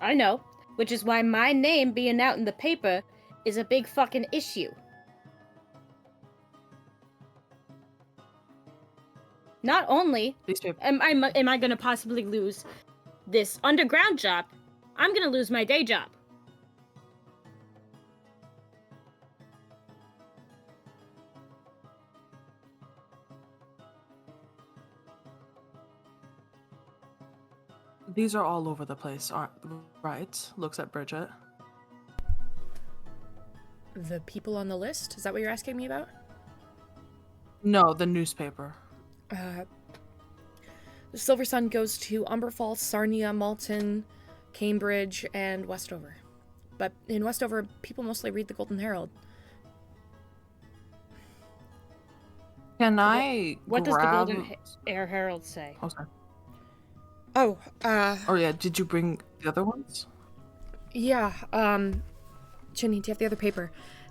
I know, which is why my name being out in the paper is a big fucking issue. Not only am I gonna possibly lose this underground job, I'm gonna lose my day job. These are all over the place, aren't right? Looks at Bridget. The people on the list? Is that what you're asking me about? No, the newspaper. The Silver Sun goes to Umberfall, Sarnia, Malton, Cambridge, and Westover. But in Westover, people mostly read the Golden Herald. Can I What does the grab... Golden Herald say? Oh, sorry. Oh, Oh yeah, did you bring the other ones? yeah, Ginny, do you have the other paper?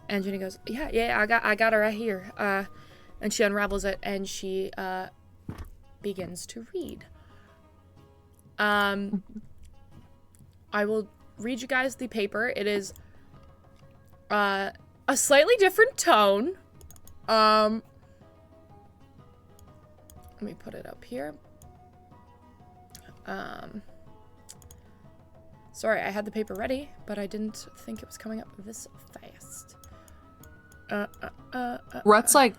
And Ginny goes, yeah, I got it right here. And she unravels it, and she, begins to read. I will read you guys the paper. It is, a slightly different tone. Let me put it up here. Sorry, I had the paper ready, but I didn't think it was coming up this fast. Rhett's like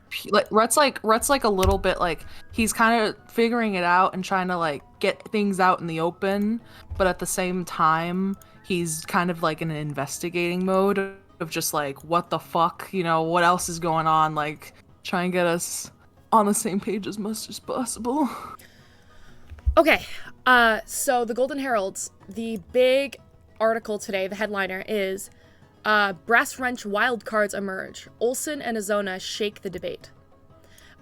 a little bit like he's kind of figuring it out and trying to like get things out in the open, but at the same time he's kind of like in an investigating mode of just like what the fuck, you know, what else is going on, like try and get us on the same page as much as possible. Okay, so the Golden Herald, the big article today, the headliner is, Brass Wrench wildcards emerge. Olsen and Azona shake the debate.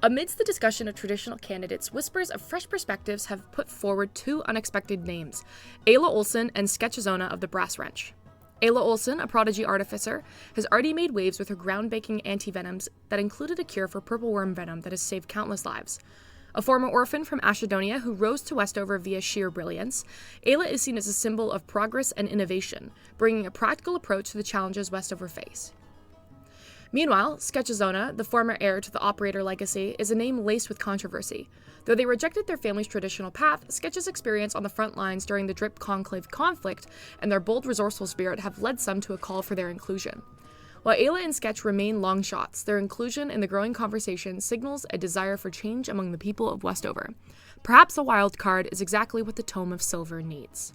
Amidst the discussion of traditional candidates, whispers of fresh perspectives have put forward two unexpected names, Ayla Olsen and Sketch Azona of the Brass Wrench. Ayla Olsen, a prodigy artificer, has already made waves with her groundbreaking anti-venoms that included a cure for purple worm venom that has saved countless lives. A former orphan from Ashedonia who rose to Westover via sheer brilliance, Ayla is seen as a symbol of progress and innovation, bringing a practical approach to the challenges Westover face. Meanwhile, Sketchazona, the former heir to the Operator legacy, is a name laced with controversy. Though they rejected their family's traditional path, Sketch's experience on the front lines during the Drip Conclave conflict and their bold, resourceful spirit have led some to a call for their inclusion. While Ayla and Sketch remain long shots, their inclusion in the growing conversation signals a desire for change among the people of Westover. Perhaps a wild card is exactly what the Tome of Silver needs.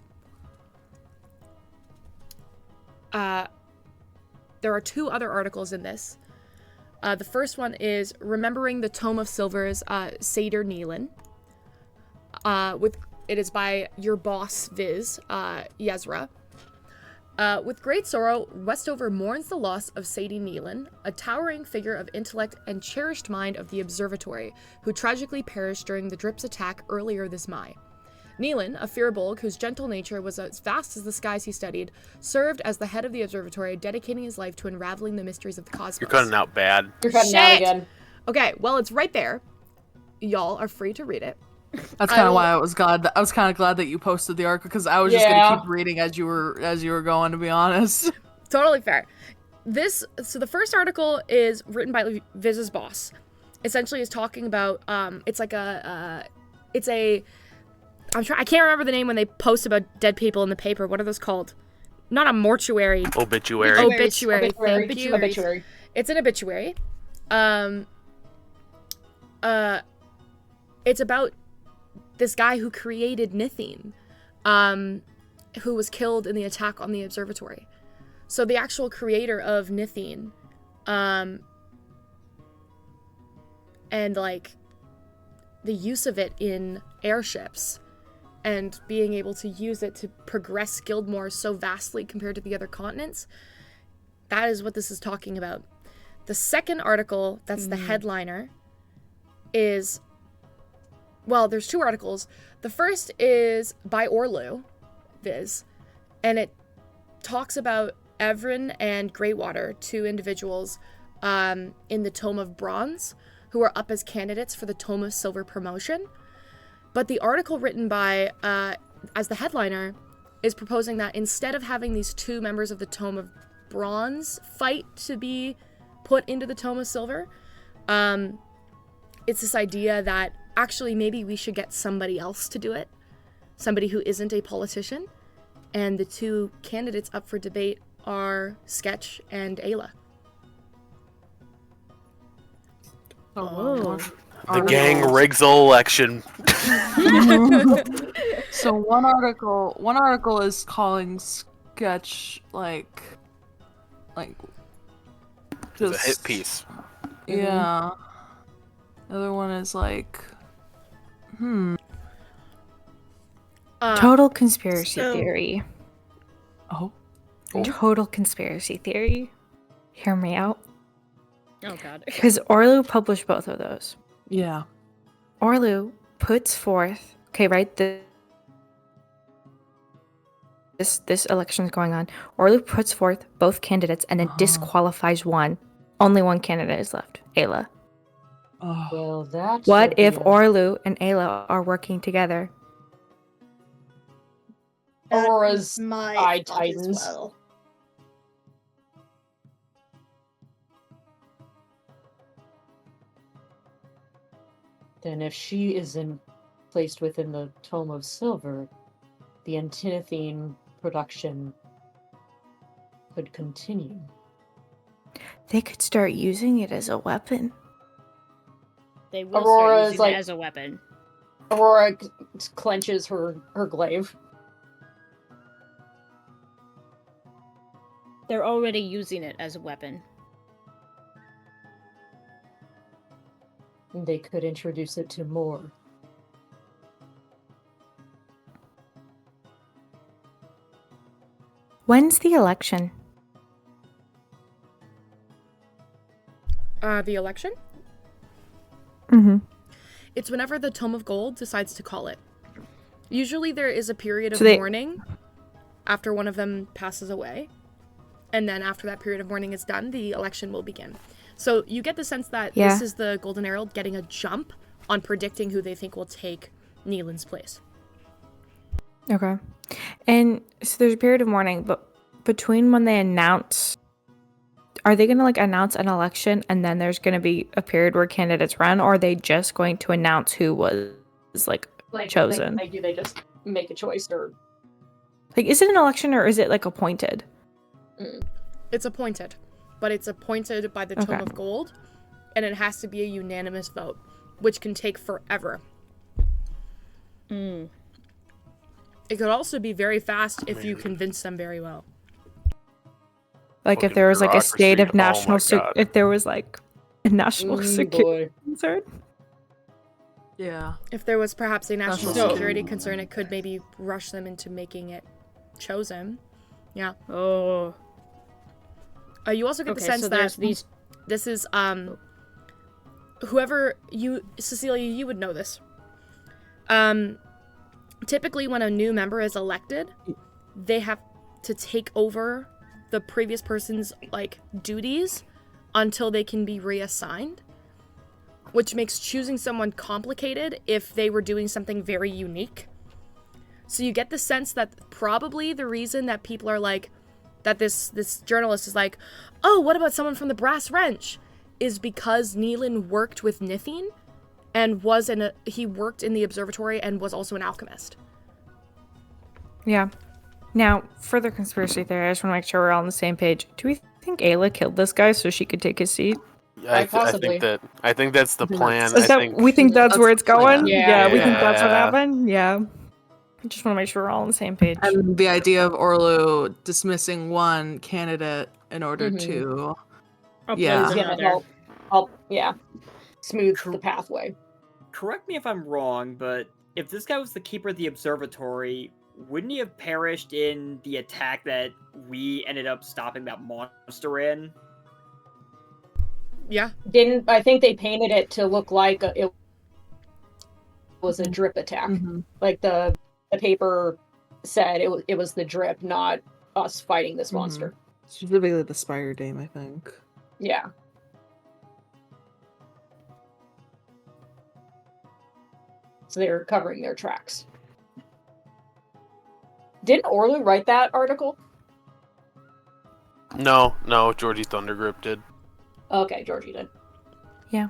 There are two other articles in this. The first one is Remembering the Tome of Silver's Seder Neelan. It is by your boss, Viz, Yezra. With great sorrow, Westover mourns the loss of Sadie Neelan, a towering figure of intellect and cherished mind of the Observatory, who tragically perished during the Drip's attack earlier this Mai. Neelan, a Firbolg whose gentle nature was as vast as the skies he studied, served as the head of the Observatory, dedicating his life to unraveling the mysteries of the cosmos. You're cutting out bad. You're cutting out again. Okay, well, it's right there. Y'all are free to read it. That's kind of why I was kind of glad that you posted the article, because I was just gonna keep reading as you were going, to be honest. Totally fair. So the first article is written by Viz's boss. Essentially, is talking about I can't remember the name when they post about dead people in the paper. What are those called? Not a mortuary. Obituary. Obituary. Thank you. Obituary. It's an obituary. It's about this guy who created Nithine, who was killed in the attack on the observatory. So the actual creator of Nithine, and like the use of it in airships and being able to use it to progress Gildmoor so vastly compared to the other continents, that is what this is talking about. The second article, that's the headliner, is... Well, there's two articles. The first is by Orlu, Viz, and it talks about Evren and Greywater, two individuals in the Tome of Bronze, who are up as candidates for the Tome of Silver promotion. But the article written by, as the headliner, is proposing that instead of having these two members of the Tome of Bronze fight to be put into the Tome of Silver, it's this idea that actually maybe we should get somebody else to do it, somebody who isn't a politician, and the two candidates up for debate are Sketch and Ayla. Oh. The gang rigs the election. So one article is calling Sketch like It's a hit piece. Yeah. The other one is like Total conspiracy so- theory. oh. Total conspiracy theory. Hear me out. Oh god. Because Orlu published both of those. Yeah. Orlu puts forth, okay, right? This election is going on. Orlu puts forth both candidates and then disqualifies one. Only one candidate is left, Ayla. Oh. Well, that. What should if be a- Orlu and Ayla are working together? Aurora's my eye thought as tightens. well. Then if she isn't placed within the Tome of Silver, the Antinothene production could continue. They could start using it as a weapon. They will Aurora's start using like- it as a weapon. Aurora clenches her glaive. They're already using it as a weapon. They could introduce it to more. When's the election? The election? Mm-hmm. It's whenever the Tome of Gold decides to call it. Usually there is a period of So they- mourning after one of them passes away. And then after that period of mourning is done, the election will begin. So you get the sense that Yeah. this is the Golden Herald getting a jump on predicting who they think will take Neelan's place. Okay. And so there's a period of mourning, but between when they announce, are they going to like announce an election and then there's going to be a period where candidates run, or are they just going to announce who was like chosen? Like, do they just make a choice or? Like, is it an election or is it like appointed? It's appointed, but it's appointed by the Tome Okay. of Gold, and it has to be a unanimous vote, which can take forever. Mm. It could also be very fast if you convince them very well. Like if Fucking there was like a state of bureaucracy. Oh my national, God. if there was like a national security Boy. concern. Yeah. If there was perhaps a national So- security concern, it could maybe rush them into making it chosen. Yeah. Oh. You also get Okay, the sense so that there's these. this is whoever you, Cecilia, you would know this. Typically when a new member is elected, they have to take over the previous person's like duties until they can be reassigned, which makes choosing someone complicated if they were doing something very unique. So you get the sense that probably the reason that people are like, that this journalist is like, oh, what about someone from the Brass Wrench, is because Neelan worked with Nithine and he worked in the observatory and was also an alchemist. Yeah. Now, further conspiracy theory, I just want to make sure we're all on the same page. Do we think Ayla killed this guy so she could take his seat? Possibly. I think that's the plan. Is that, we think that's where it's going? Yeah. We think that's what Yeah. happened? Yeah. I just want to make sure we're all on the same page. And the idea of Orlu dismissing one candidate in order Mhm. to Yeah. He's gonna help, smooth the pathway. Correct me if I'm wrong, but if this guy was the keeper of the observatory, wouldn't he have perished in the attack that we ended up stopping that monster in? Yeah. I think they painted it to look like it was a drip attack. Mhm. Like the paper said it was the drip, not us fighting this monster. Specifically the Spire Dame, I think. Yeah. So they're covering their tracks. Didn't Orlu write that article? No, Georgie Thundergrip did. Okay, Georgie did. Yeah.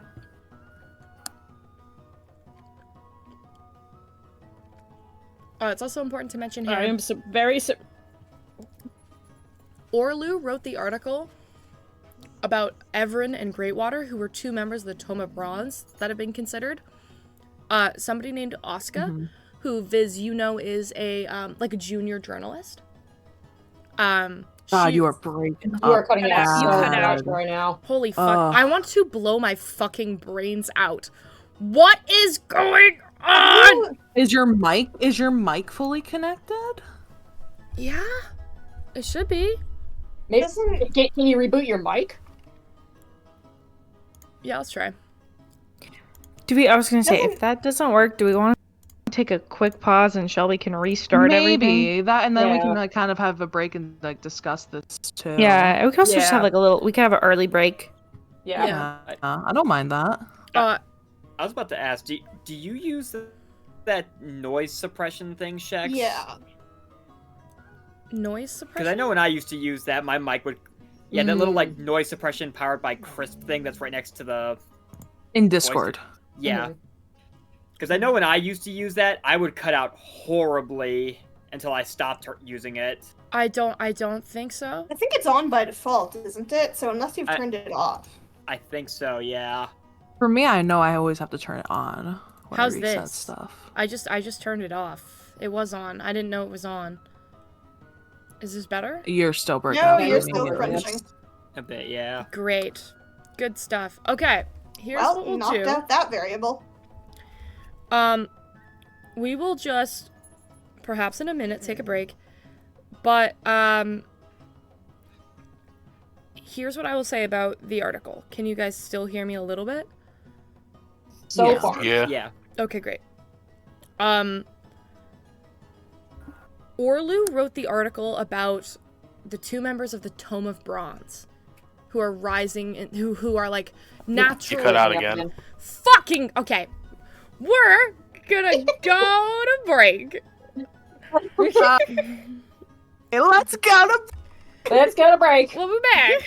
It's also important to mention here. I am very. Orlu wrote the article about Everin and Greatwater, who were 2 members of the Tome of Bronze that have been considered. Somebody named Oscar, who Viz, is a like a junior journalist. God, you are breaking up. You are cutting out You so cut out. much right now. Holy fuck. I want to blow my fucking brains out. What is going on? Is your mic fully connected? Yeah, it should be. Maybe, can you reboot your mic? Yeah, let's try. I was gonna say, if that doesn't work, do we want to take a quick pause and Shelby can restart everything? Maybe that, and then we Yeah. can like kind of have a break and like discuss this too. Yeah, we can also just have like we can have an early break. Yeah. I don't mind that. I was about to ask, do you use that noise suppression thing, Shex? Yeah. Noise suppression? Because I know when I used to use that, my mic would... Yeah, that little, like, noise suppression powered by Crisp thing that's right next to the... In Discord. Yeah. Because I know when I used to use that, I would cut out horribly until I stopped using it. I don't think so. I think it's on by default, isn't it? So unless you've turned it off. I think so, yeah. For me, I know I always have to turn it on when How's I reset this? stuff. I just turned it off. It was on. I didn't know it was on. Is this better? You're still breaking No, up. you're for me. still crunching. A bit, yeah. Great. Good stuff. Okay, here's Well, what you we'll knocked do. out that variable. We will just, perhaps in a minute, take a break. But, here's what I will say about the article. Can you guys still hear me a little bit? So far. Yeah. Yeah. Okay, great. Orlu wrote the article about the 2 members of the Tome of Bronze who are rising and who are like natural. You cut out again. Fucking okay. We're gonna go to break. Let's go to Let's go to break. We'll be back.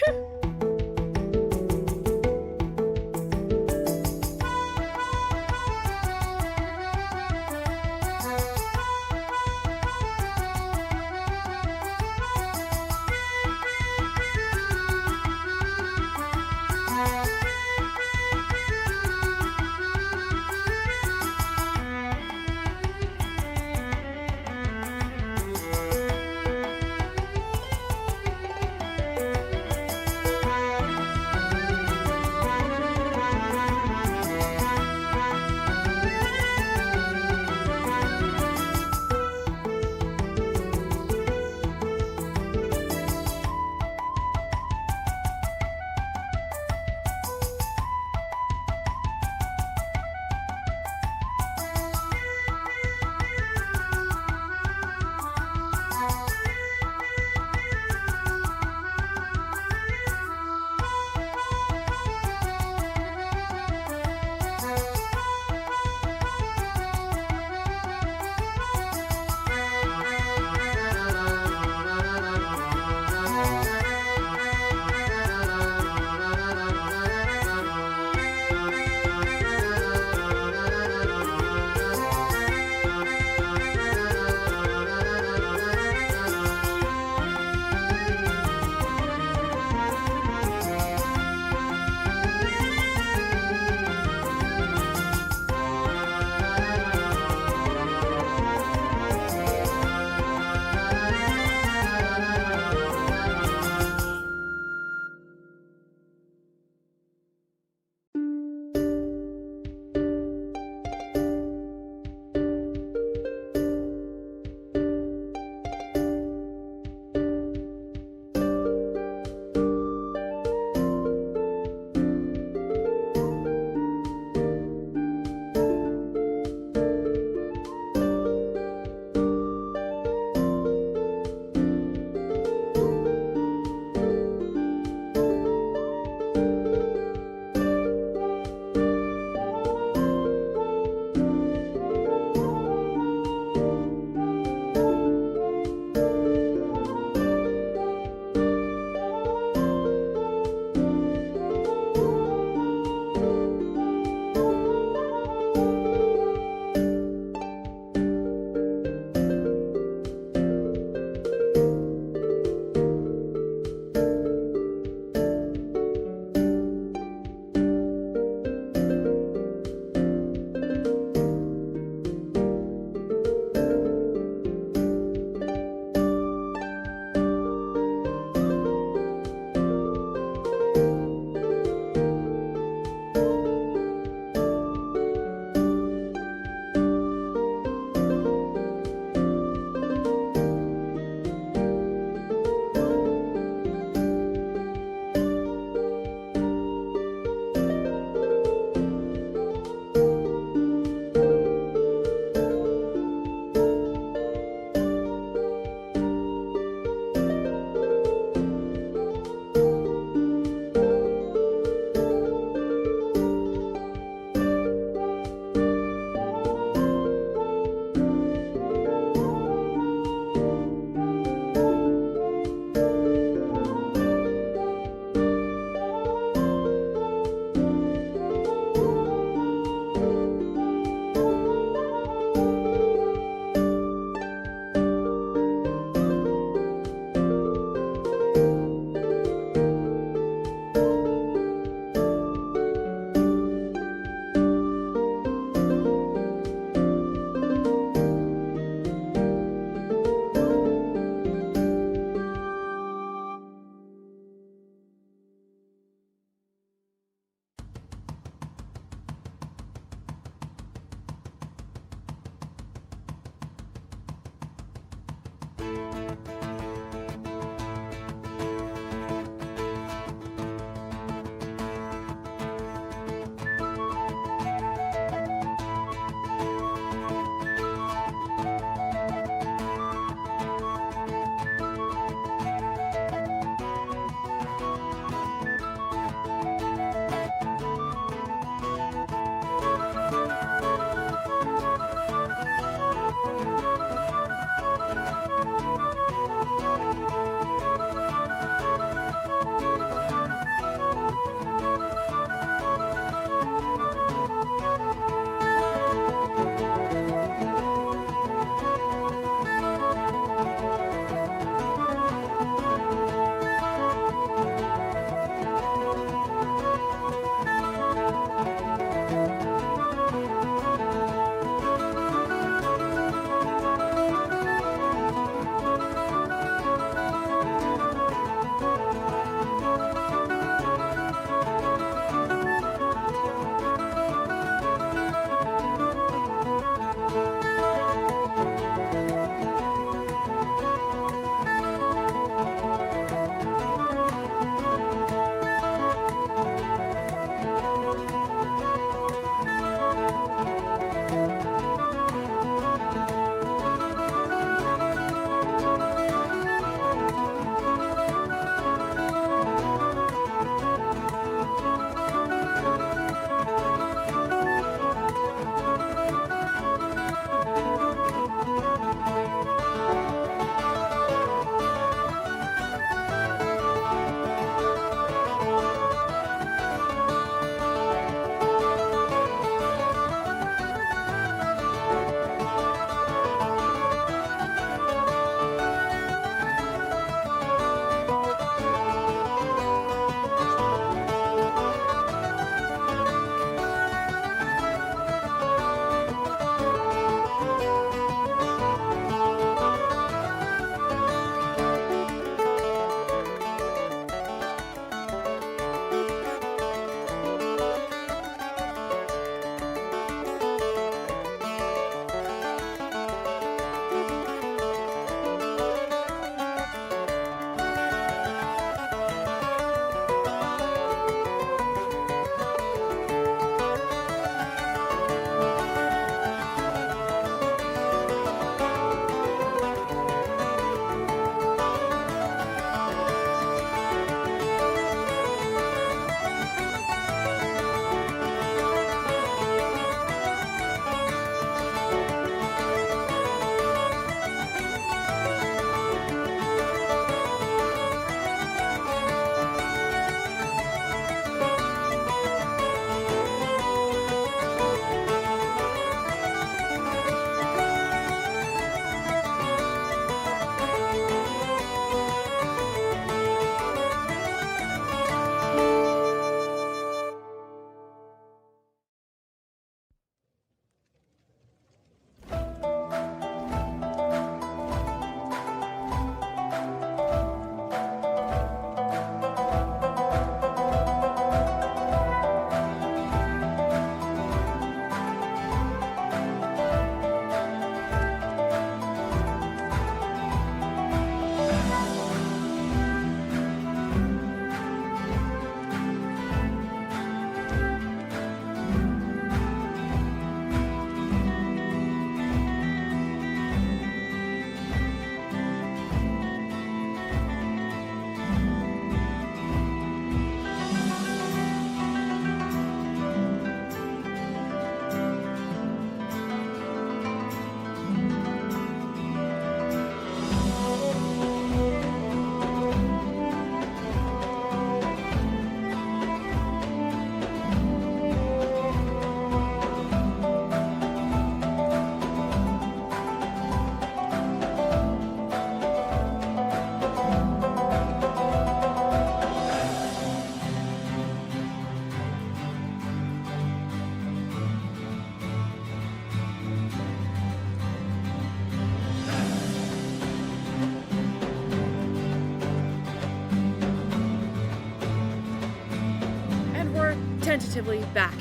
tentatively back.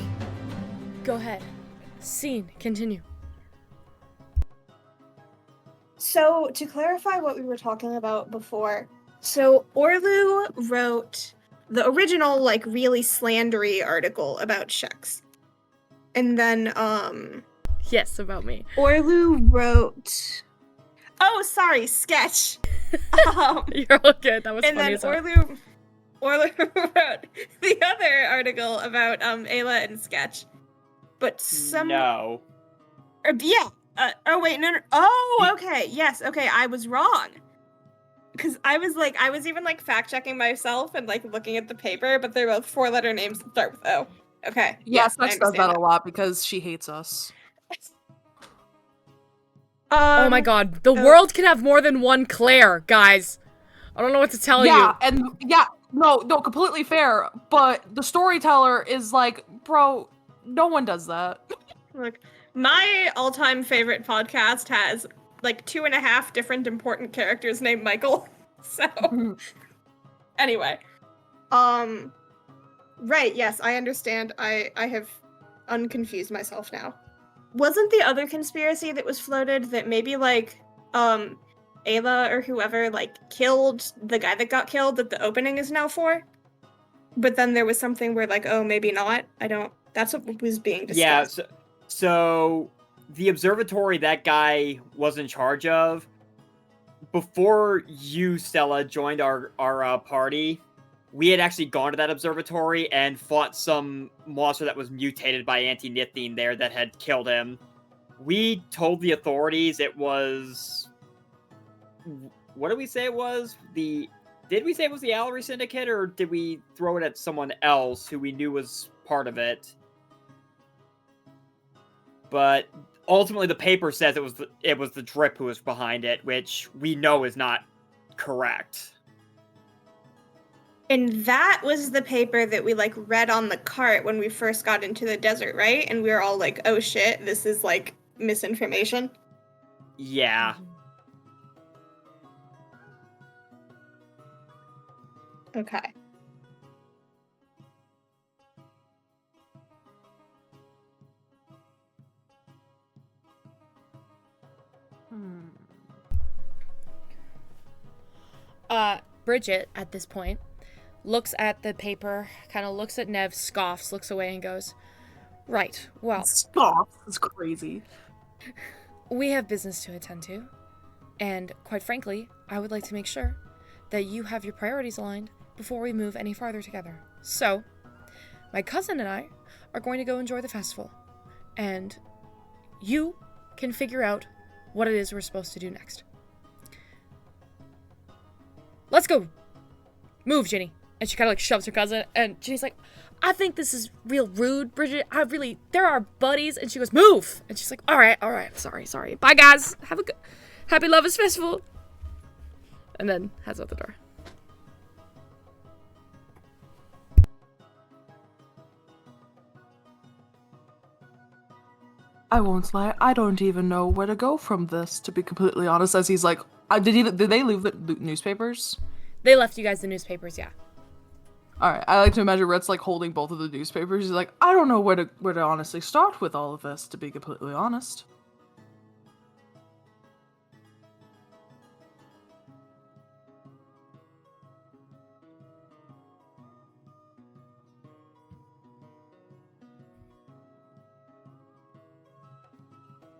Go ahead. Scene, continue. So, to clarify what we were talking about before, so Orlu wrote the original, like, really slandery article about Shex. And then, Yes, about me. Orlu wrote... Oh, sorry, sketch. You're all good. That was And funny then as hell. Orlu wrote the other article about Ayla and sketch. But No. Yeah. Oh wait, no. Oh, okay. Yes. Okay, I was wrong. Because I was even like fact checking myself and like looking at the paper, but they're both 4-letter names that start with O. Okay. Yeah, Yes, I Sex does that understand a lot because she hates us. Oh my god, the world can have more than one Claire, guys. I don't know what to tell you. Yeah, and no, completely fair. But the storyteller is like, bro, no one does that. Look, my all-time favorite podcast has like 2.5 different important characters named Michael. So anyway. Right, yes, I understand. I have unconfused myself now. Wasn't the other conspiracy that was floated that maybe like Ayla or whoever like killed the guy that got killed that the opening is now for? But then there was something where like, oh, maybe not. That's what was being discussed. Yeah, so the observatory that guy was in charge of, before you, Stella, joined our party, we had actually gone to that observatory and fought some monster that was mutated by anti-nithine there that had killed him. We told the authorities it was... What did we say it was? Did we say it was the Allery Syndicate, or did we throw it at someone else who we knew was part of it? But ultimately, the paper says it was the Drip who was behind it, which we know is not correct. And that was the paper that we like read on the cart when we first got into the desert, right? And we were all like, "Oh shit, this is like misinformation." Yeah. Okay. Bridget, at this point, looks at the paper, kind of looks at Nev, scoffs, looks away, and goes, right, well. Scoff is crazy. We have business to attend to, and quite frankly, I would like to make sure that you have your priorities aligned before we move any farther together. So, my cousin and I are going to go enjoy the festival, and you can figure out what it is we're supposed to do next. Let's go! Move, Ginny. And she kind of like shoves her cousin, and Ginny's like, I think this is real rude, Bridget. They're our buddies. And she goes, move! And she's like, all right, sorry. Bye, guys. Have a good, happy Lovers Festival. And then heads out the door. I won't lie, I don't even know where to go from this, to be completely honest, as he's like, did they leave the newspapers? They left you guys the newspapers, yeah. Alright, I like to imagine Rhett's like holding both of the newspapers. He's like, I don't know where to honestly start with all of this, to be completely honest.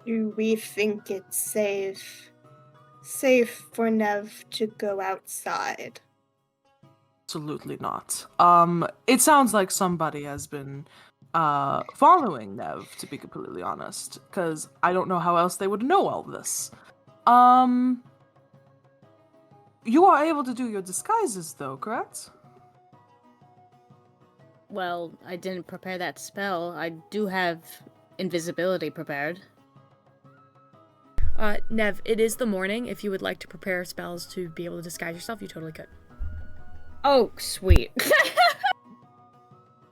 Do we think it's safe for Nev to go outside? Absolutely not. It sounds like somebody has been following Nev, to be completely honest, because I don't know how else they would know all this. You are able to do your disguises, though, correct? Well, I didn't prepare that spell. I do have invisibility prepared. Nev, it is the morning. If you would like to prepare spells to be able to disguise yourself, you totally could. Oh, sweet.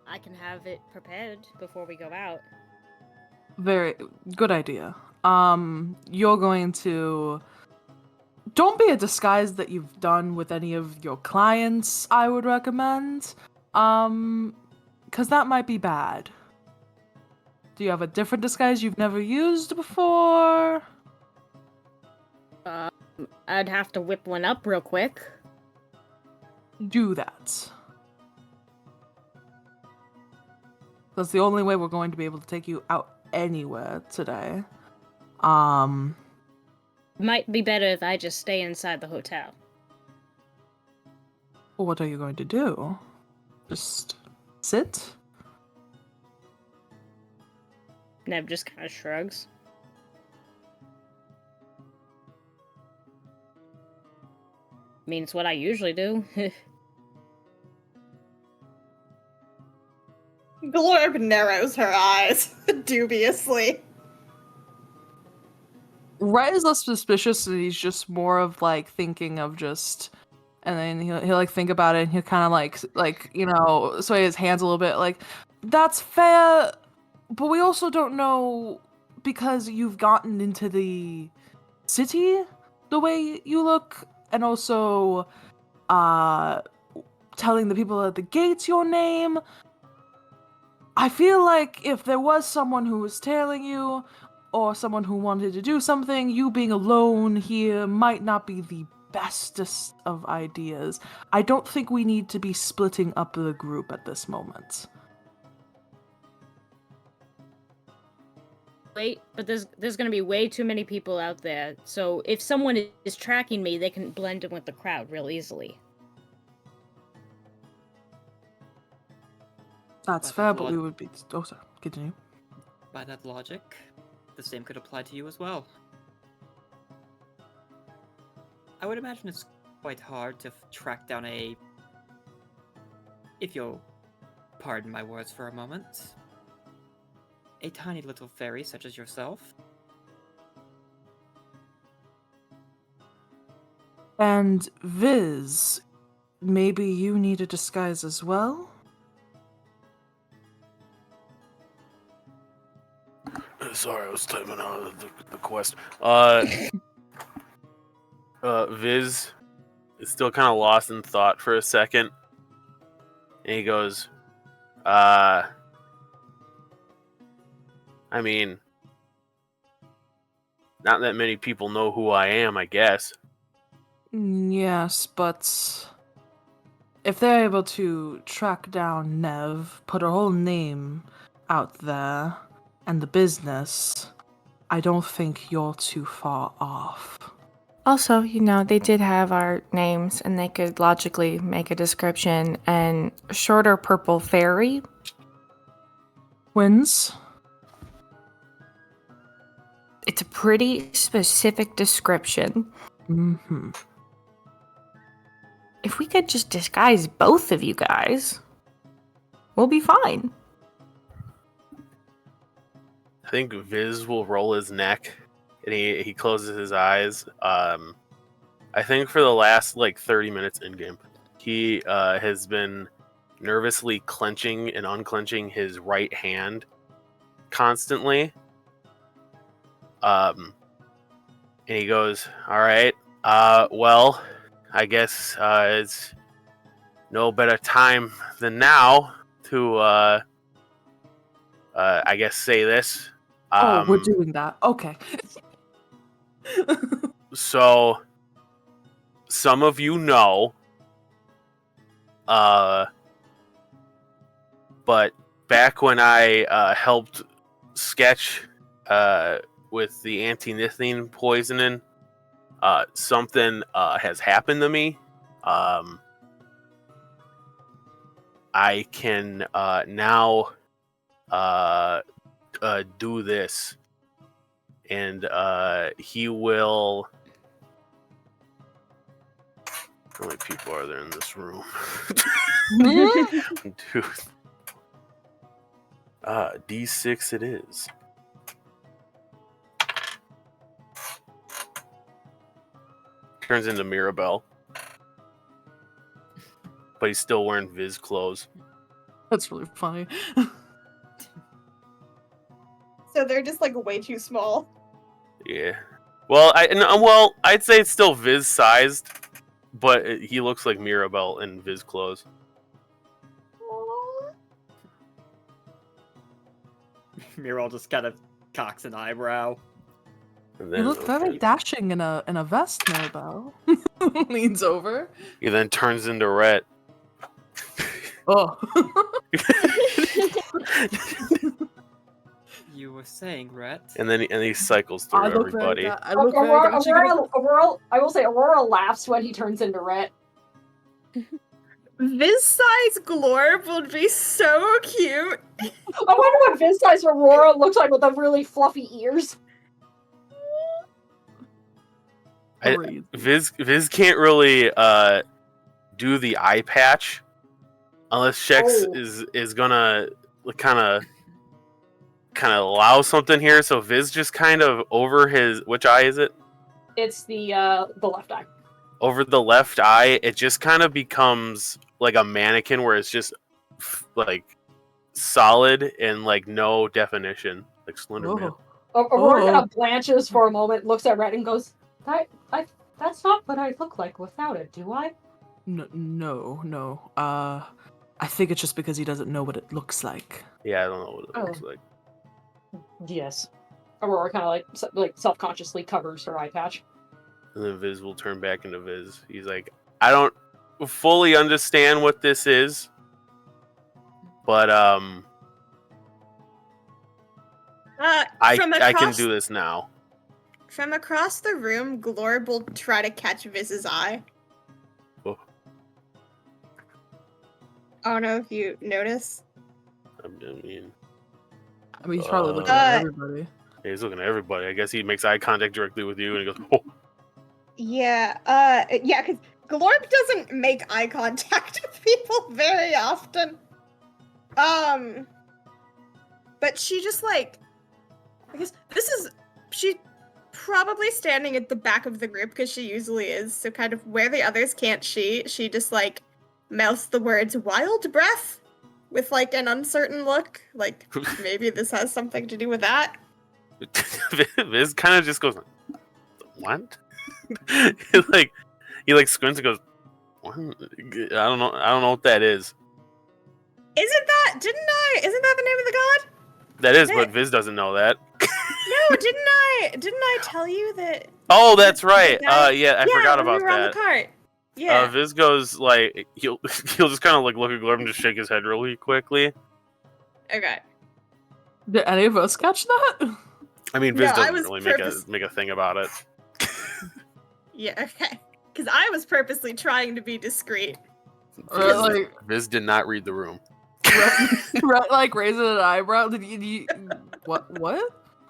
I can have it prepared before we go out. Very good idea. You're going to... Don't be a disguise that you've done with any of your clients, I would recommend. because that might be bad. Do you have a different disguise you've never used before? I'd have to whip one up real quick. Do that. That's the only way we're going to be able to take you out anywhere today. Might be better if I just stay inside the hotel. What are you going to do? Just sit? Nev just kind of shrugs. I mean, it's what I usually do. Glorb narrows her eyes dubiously. Rhett is less suspicious, and he's just more of like thinking of just, and then he'll like think about it, and he'll kind of like sway his hands a little bit, like that's fair, but we also don't know because you've gotten into the city the way you look, and also telling the people at the gates your name. I feel like if there was someone who was tailing you, or someone who wanted to do something, you being alone here might not be the bestest of ideas. I don't think we need to be splitting up the group at this moment. Wait, but there's gonna be way too many people out there, so if someone is tracking me, they can blend in with the crowd real easily. That's fair, but we would be... Oh, sorry. Continue. By that logic, the same could apply to you as well. I would imagine it's quite hard to track down a... if you'll pardon my words for a moment. A tiny little fairy such as yourself. And Viz, maybe you need a disguise as well? Sorry, I was typing out the quest. Viz is still kind of lost in thought for a second. And he goes, I mean, not that many people know who I am, I guess. Yes, but if they're able to track down Nev, put her whole name out there, and the business, I don't think you're too far off. Also, they did have our names and they could logically make a description, and shorter purple fairy. Twins? It's a pretty specific description. Mm-hmm. If we could just disguise both of you guys, we'll be fine. I think Viz will roll his neck, and he closes his eyes. I think for the last 30 minutes in game, he has been nervously clenching and unclenching his right hand constantly. And he goes, "All right, well, I guess it's no better time than now to I guess say this." We're doing that. Okay. So, some of you know, but back when I helped sketch with the anti-nithine poisoning, something has happened to me. I can now do this, and he will... How many people are there in this room? Dude. D6 it is. Turns into Mirabelle. But he's still wearing Viz clothes. That's really funny. So they're just way too small. Yeah. Well, I'd say it's still Viz sized, but he looks like Mirabelle in Viz clothes. Muriel just kind of cocks an eyebrow. And You then look very dashing in a vest, Mirabelle. Leans over. he then turns into Rhett. Oh. You were saying, Rhett? And then he cycles through I look very everybody. I look very dashing. Aurora, I will say Aurora laughs when he turns into Rhett. This size Glorb would be so cute. I wonder what Viz size Aurora looks like with the really fluffy ears. Viz can't really do the eye patch unless Shex is gonna kind of allow something here. So Viz just kind of over his, which eye is it? It's the left eye. Over the left eye, it just kind of becomes like a mannequin where it's just like solid and like no definition, like Slenderman. Aurora kind of blanches for a moment, looks at Rhett and goes, "That's not what I look like without it, do I?" No. I think it's just because he doesn't know what it looks like. Yeah, I don't know what it looks like. Yes. Aurora kind of like self-consciously covers her eye patch. And then Viz will turn back into Viz. He's like, I don't fully understand what this is, but I can do this now. From across the room, Glorb will try to catch Viz's eye. Oh. I don't know if you notice. I mean, he's probably looking at everybody. Yeah, he's looking at everybody. I guess he makes eye contact directly with you, and he goes, "Oh." Yeah, because Glorb doesn't make eye contact with people very often. But she just I guess she's probably standing at the back of the group because she usually is, so kind of where the others can't she just mouths the words "wild breath" with an uncertain look, maybe this has something to do with that. Viz kind of just goes, "What?" he squints and goes, "What? I don't know what that is." Isn't that the name of the god? That is, but Viz doesn't know that. No, didn't I tell you that? Oh, that's right. Yeah, I forgot when about we were on that. the cart. Yeah. Viz goes he'll just kind of look at Glorb and just shake his head really quickly. Okay. Did any of us catch that? I mean, Viz No, I doesn't was really make a thing about it. Yeah, okay. Because I was purposely trying to be discreet. Viz did not read the room. Raising an eyebrow. Did you what?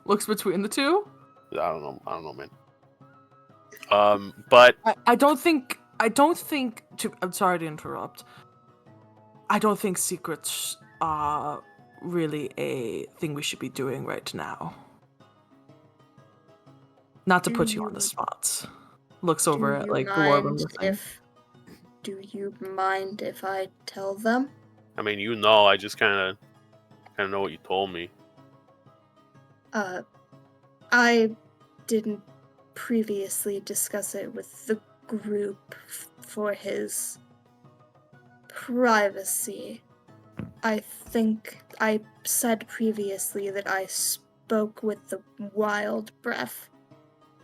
Looks between the two? I don't know, man. But I don't think. I'm sorry to interrupt. I don't think secrets are really a thing we should be doing right now. Not to put you on the spot. Looks over at Glorb and listening. Do you mind if I tell them? I mean, I just kind of know what you told me. I didn't previously discuss it with the group for his privacy. I think I said previously that I spoke with the wild breath.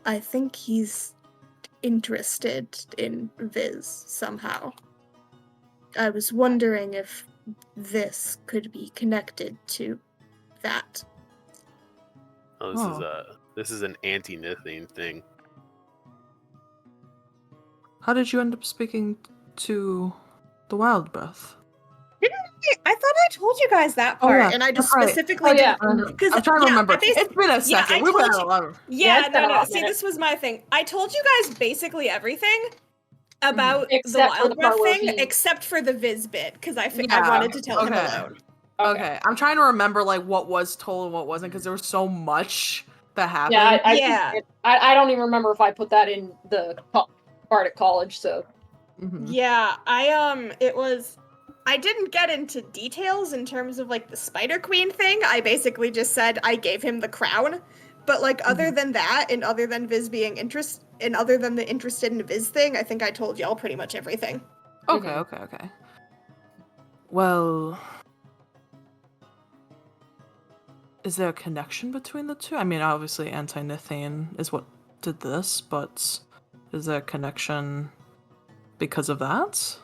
I think he's interested in Viz somehow. I was wondering if this could be connected to that. Oh, this is an anti-Nithine thing. How did you end up speaking to the wild breath? I thought I told you guys that part, and I just specifically didn't. Because I'm trying to remember. It's been a second. We've had a lot of. No. See, this was my thing. I told you guys basically everything about the wild breath thing, except for the Viz bit, because I wanted to tell him alone. Okay, I'm trying to remember what was told and what wasn't, because there was so much that happened. Yeah, I don't even remember if I put that in the part at college. So. Mm-hmm. Yeah, I didn't get into details in terms of the Spider Queen thing. I basically just said I gave him the crown. But other than that, and other than Viz being other than the interested in Viz thing, I think I told y'all pretty much everything. Okay. Well, Is there a connection between the two? I mean, obviously anti-Nithane is what did this, but is there a connection because of that?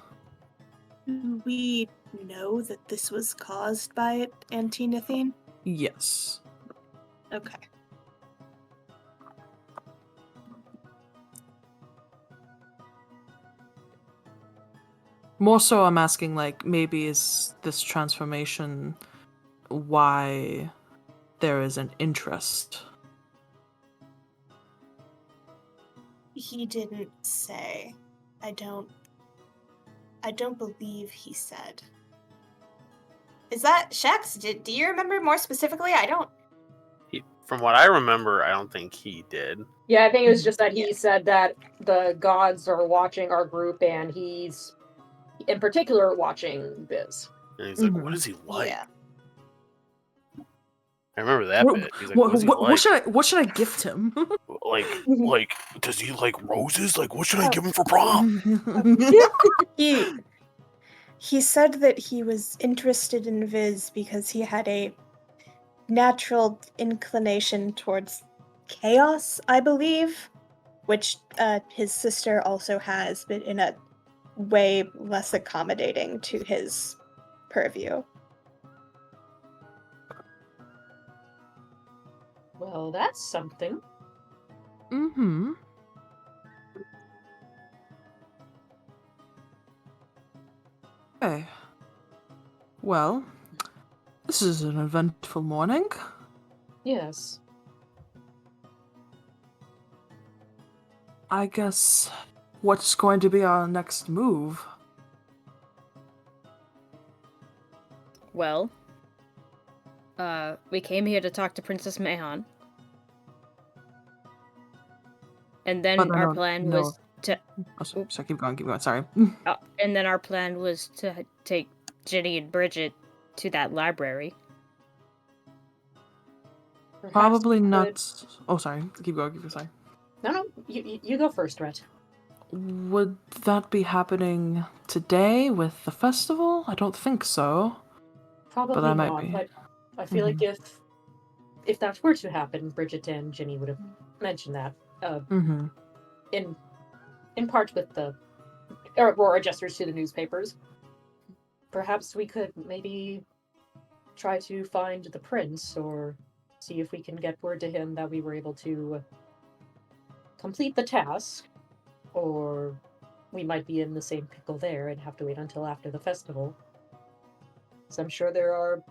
We know that this was caused by anti-Nithane? Yes. Okay. More so, I'm asking, like, maybe is this transformation why there is an interest? He didn't say. I don't believe he said. Is that Shex? Do you remember more specifically? I don't. From what I remember, I don't think he did. Yeah, I think it was just that he said that the gods are watching our group, and he's, in particular, watching Biz. And he's like, "What is he like?" Yeah. I remember that bit. He's like, "What is he like? What should I gift him? Like, does he like roses? Like, what should I give him for prom?" He said that he was interested in Viz because he had a natural inclination towards chaos, I believe, which his sister also has, but in a way less accommodating to his purview. Well, that's something. Mm-hmm. Okay. Well, this is an eventful morning. Yes. I guess what's going to be our next move? Well, we came here to talk to Princess Mahon. And then But I our don't plan know. was to... Oh, sorry, keep going, sorry. and then our plan was to take Jenny and Bridget to that library. Perhaps Probably we not. could- Oh, sorry. Keep going, sorry. No, you go first, Rhett. Would that be happening today with the festival? I don't think so. Probably But I might not, be. but I feel like if that were to happen, Bridget and Ginny would have mentioned that. Mm-hmm. In part with the Aurora gestures to the newspapers. Perhaps we could maybe try to find the prince, or see if we can get word to him that we were able to complete the task, or we might be in the same pickle there and have to wait until after the festival. So I'm sure there are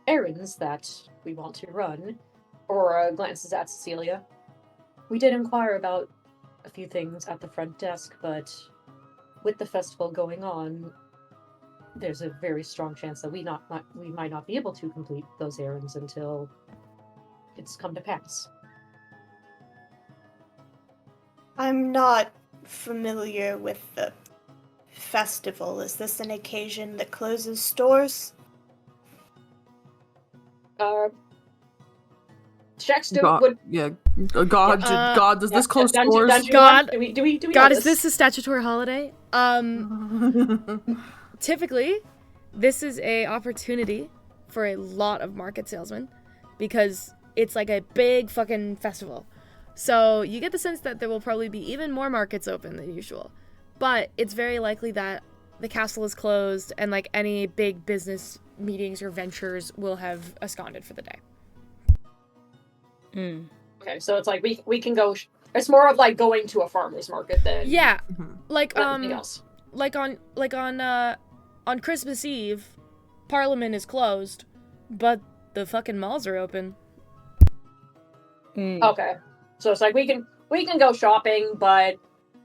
errands that we want to run. Aurora glances at Cecilia. We did inquire about a few things at the front desk, but with the festival going on, there's a very strong chance that we might not be able to complete those errands until it's come to pass. I'm not familiar with the festival. Is this an occasion that closes stores? Shex, God, does this close Dungeon doors? God- do we God, know is this a statutory holiday? Typically, this is a opportunity for a lot of market salesmen because it's like a big fucking festival. So you get the sense that there will probably be even more markets open than usual. But it's very likely that the castle is closed and like any big business meetings or ventures will have absconded for the day. Okay, so it's like we can go. It's more of like going to a farmer's market than Yeah, like anything else. like on Christmas Eve, Parliament is closed, but the fucking malls are open. Okay, so it's like we can go shopping, but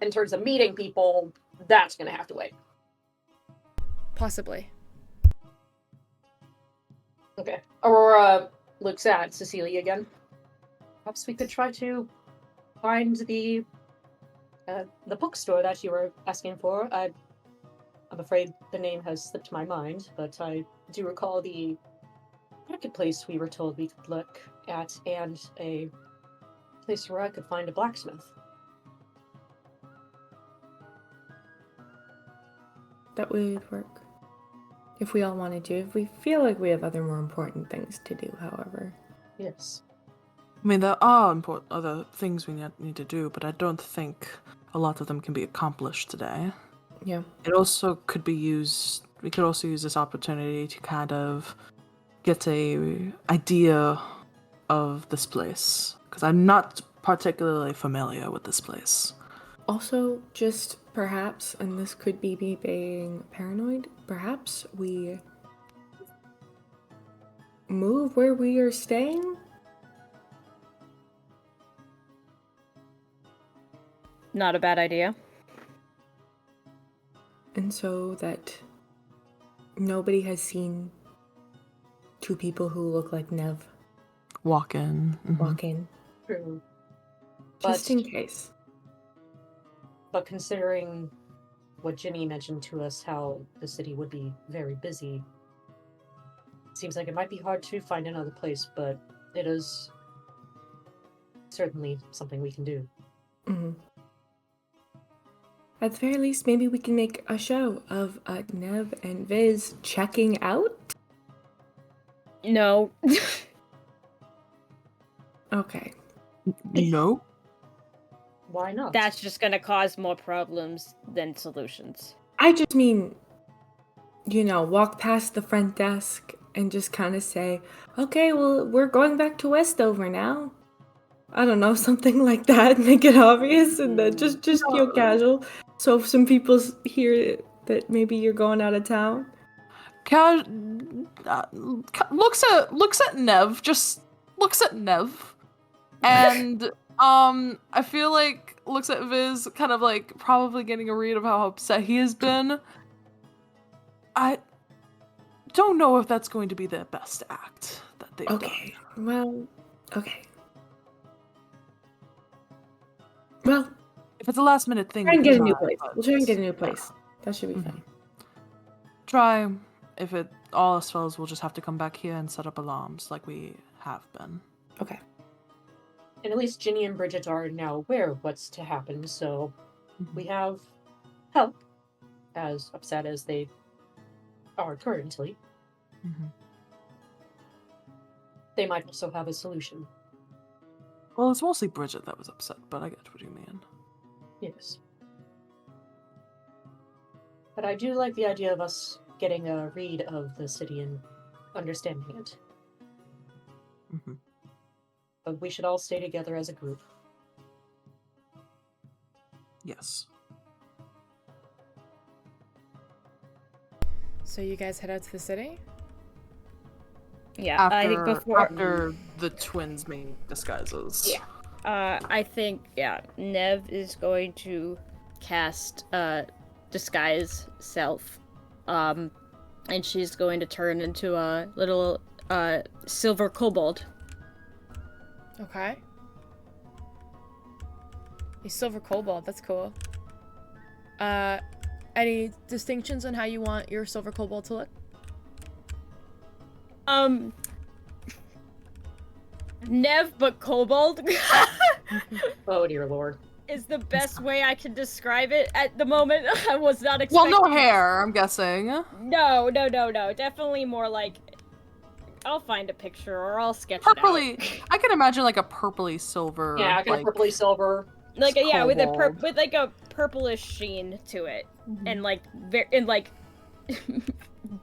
in terms of meeting people, that's gonna have to wait. Possibly. Okay, Aurora looks at Cecilia again. Perhaps we could try to find the bookstore that you were asking for. I'm afraid the name has slipped my mind, but I do recall the marketplace we were told we could look at, and a place where I could find a blacksmith. That would work. If we all wanted to. If we feel like we have other more important things to do, however. Yes. I mean, there are important other things we need to do, but I don't think a lot of them can be accomplished today. Yeah. It also could be used. We could also use this opportunity to kind of get a idea of this place, because I'm not particularly familiar with this place. Also, just perhaps, and this could be me being paranoid, perhaps we move where we are staying? Not a bad idea. And so that nobody has seen two people who look like Nev Walk in. Mhm. walk in. True. Just But- in case. But considering what Ginny mentioned to us, how the city would be very busy, seems like it might be hard to find another place, but it is certainly something we can do. Mm-hmm. At the very least, maybe we can make a show of Nev and Viz checking out? No. Okay. No. Why not? That's just gonna cause more problems than solutions. I just mean, walk past the front desk and just kind of say, okay, well, we're going back to Westover now. I don't know, something like that. Make it obvious and then just casual. So if some people hear that maybe you're going out of town. Looks at Nev, just looks at Nev, and I feel like looks at Viz, kind of like probably getting a read of how upset he has been. I don't know if that's going to be the best act that they've Okay. done. Well, okay. Well, If it's a last minute thing, try and we get a can new try, place. but- We'll try and get a new place. That should be Mhm. fine. Try. If it all else fails, we'll just have to come back here and set up alarms like we have been. Okay. And at least Ginny and Bridget are now aware of what's to happen, so we have help, as upset as they are currently. Mhm. They might also have a solution. Well, it's mostly Bridget that was upset, but I get what you mean. Yes. But I do like the idea of us getting a read of the city and understanding it. Mm-hmm. But we should all stay together as a group. Yes. So you guys head out to the city? Yeah, I think before. After the twins' main disguises. Yeah. I think, Nev is going to cast disguise self. And she's going to turn into a little silver kobold. Okay. A silver kobold, that's cool. Any distinctions on how you want your silver kobold to look? Nev but kobold Oh dear lord. is the best way I can describe it at the moment. I was not expecting. Well, no hair, I'm guessing. No. Definitely more like. I'll find a picture or I'll sketch Purpley. it out. I can imagine like a purpley silver. Yeah, kind of purpley silver. Like with a kobold. with like a purplish sheen to it, Mhm. and like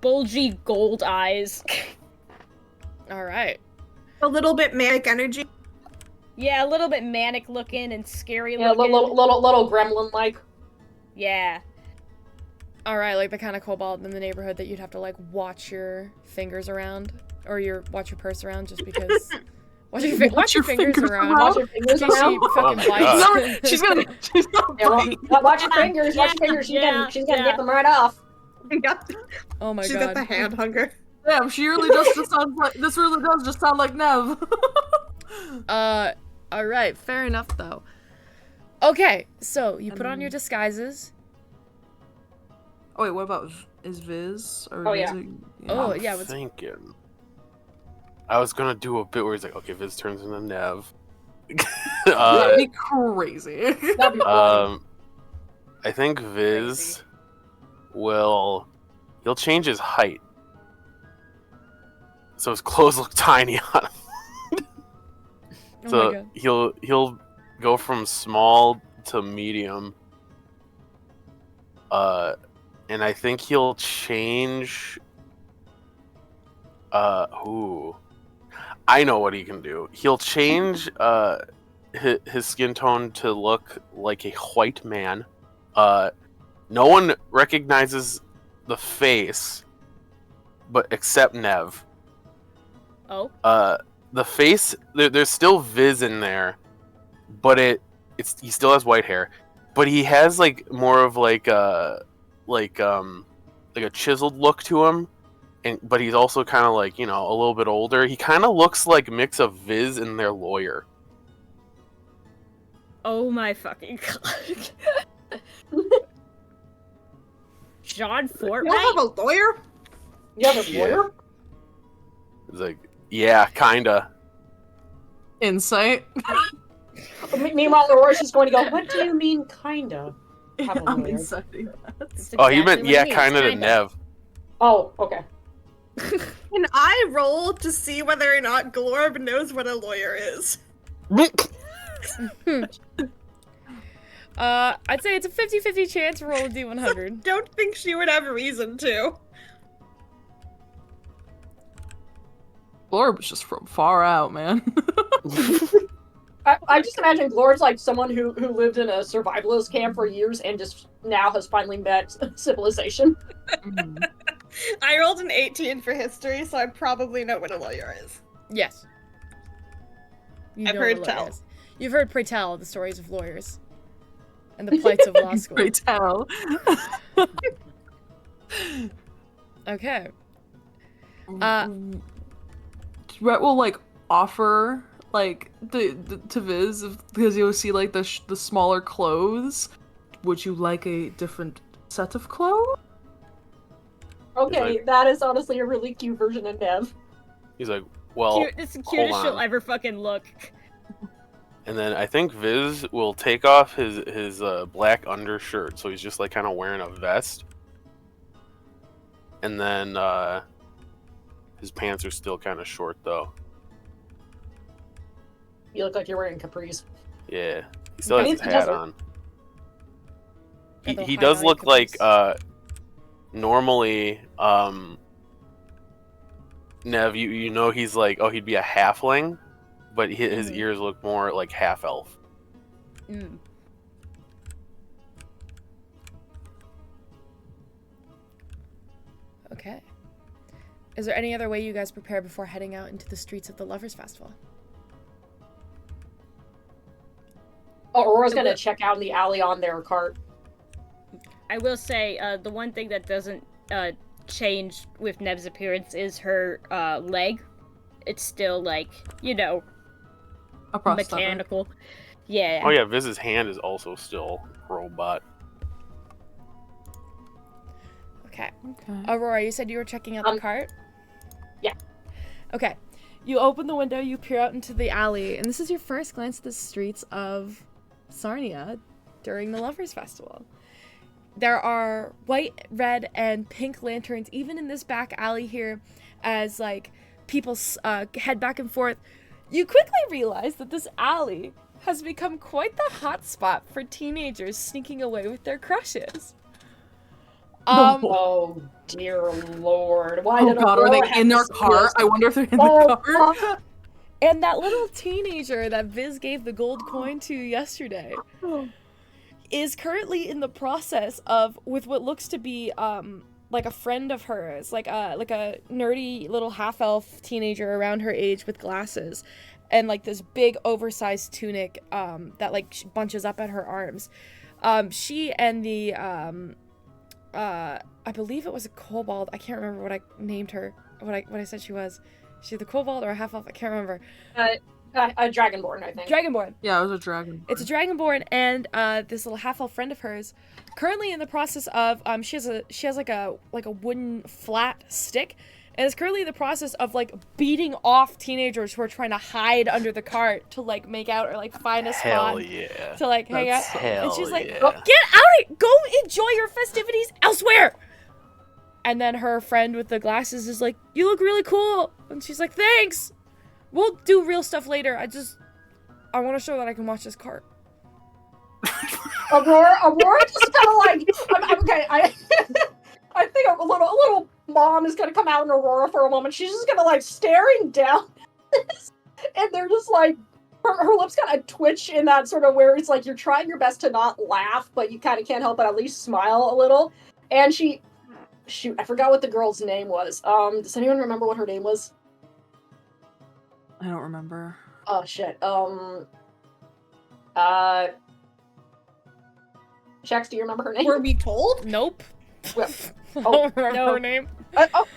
bulgy gold eyes. All right. A little bit manic energy. Yeah, a little bit manic looking and scary Yeah, looking. little gremlin like. Yeah. All right, like the kind of kobold in the neighborhood that you'd have to like watch your fingers around or watch your purse around just because. Watch your fingers around. Watch your fingers In case she around. fucking my bites. God. No, she's gonna Yeah, watch your fingers. Watch your fingers. She's gonna get them right off. Oh my She's god. got the hand hunger. Damn, she really does just sound like this. Really does just sound like Nev. All right, fair enough though. Okay, so you put on your disguises. Oh wait, what about is Viz? Or Oh, Viz yeah. Oh, I'm yeah, what's- thinking. I was gonna do a bit where he's like, okay, Viz turns into Nev. That'd be crazy. That'd be fun. I think Viz he'll change his height. So his clothes look tiny on him. Oh my So God. he'll go from small to medium. And I think he'll change. Ooh, I know what he can do. He'll change his skin tone to look like a white man. No one recognizes the face, but except Nev. Oh. The face, there's still Viz in there, but he still has white hair, but he has like more of like a chiseled look to him, but he's also kind of like, you know, a little bit older. He kind of looks like a mix of Viz and their lawyer. Oh my fucking god. John Fortnite? You don't have a lawyer? You have a Yeah. lawyer? It's like, yeah, kinda. Insight. Meanwhile, Aurora's just going to go, what do you mean, kinda? Have a I'm lawyer. inciting that. That's Oh, he exactly meant what it yeah, means, kinda to kinda. Nev. Oh, okay. Can I roll to see whether or not Glorb knows what a lawyer is? I'd say it's a 50-50 chance to roll a D100. Don't think she would have reason to. Glorb was just from far out, man. I just imagine Glor's like someone who lived in a survivalist camp for years and just now has finally met civilization. I rolled an 18 for history, so I probably know what a lawyer is. Yes. You I've know heard what a lawyer tell. is. You've heard pray tell the stories of lawyers and the plights of law school. Pray tell. Okay. Rhett will like offer like the to Viz because you'll see like the smaller clothes. Would you like a different set of clothes? Okay, that is honestly a really cute version of Nev. He's like, well, Cute, it's the cutest hold she'll on. ever fucking look. And then I think Viz will take off his black undershirt, so he's just like kind of wearing a vest. And then his pants are still kind of short though. You look like you're wearing capris. Yeah, he still has And his he hat doesn't. on. And they'll He hide does out look in like capris. normally Nev, you know he's like, oh, he'd be a halfling, but his Mhm. ears look more like half elf. Mm. Okay. Is there any other way you guys prepare before heading out into the streets of the Lovers Festival? Oh, Aurora's gonna check out in the alley on their cart. I will say, the one thing that doesn't change with Nev's appearance is her leg. It's still like, you know, A prosthetic. mechanical. Yeah. Oh yeah, Viz's hand is also still robot. Okay. Okay. Aurora, you said you were checking out the cart? Yeah. Okay. You open the window, you peer out into the alley, and this is your first glance at the streets of Sarnia during the Lovers Festival. There are white, red, and pink lanterns even in this back alley here as, like, people head back and forth. You quickly realize that this alley has become quite the hotspot for teenagers sneaking away with their crushes. Oh dear lord! Why Oh did god, are Aurora they have in to their see car? this? I wonder if they're in Oh, the car. And that little teenager that Viz gave the gold coin to yesterday is currently in the process of, with what looks to be like a friend of hers, like a nerdy little half-elf teenager around her age with glasses and like this big oversized tunic that like bunches up at her arms. She and the I believe it was a kobold. I can't remember what I named her. What I said she was. She the kobold or a half elf? I can't remember. A dragonborn, I think. Dragonborn. Yeah, it was a dragon. It's a dragonborn, and this little half elf friend of hers, currently in the process of she has like a wooden flat stick, and is currently in the process of like beating off teenagers who are trying to hide under the cart to like make out or like find a Hell spot yeah. to like hang out. That's And she's like, yeah. "Get out! Go enjoy your festivities elsewhere." And then her friend with the glasses is like, "You look really cool," and she's like, "Thanks. We'll do real stuff later. I want to show that I can watch this cart. Aurora just kind of like, okay, I think a little mom is gonna come out in Aurora for a moment. She's just gonna like staring down, and they're just like, her lips kind of twitch in that sort of where it's like you're trying your best to not laugh, but you kind of can't help but at least smile a little. And shoot, I forgot what the girl's name was. Does anyone remember what her name was? I don't remember. Oh shit. Shax, do you remember her name? Were we told? Nope. Well, I don't remember her name. I thought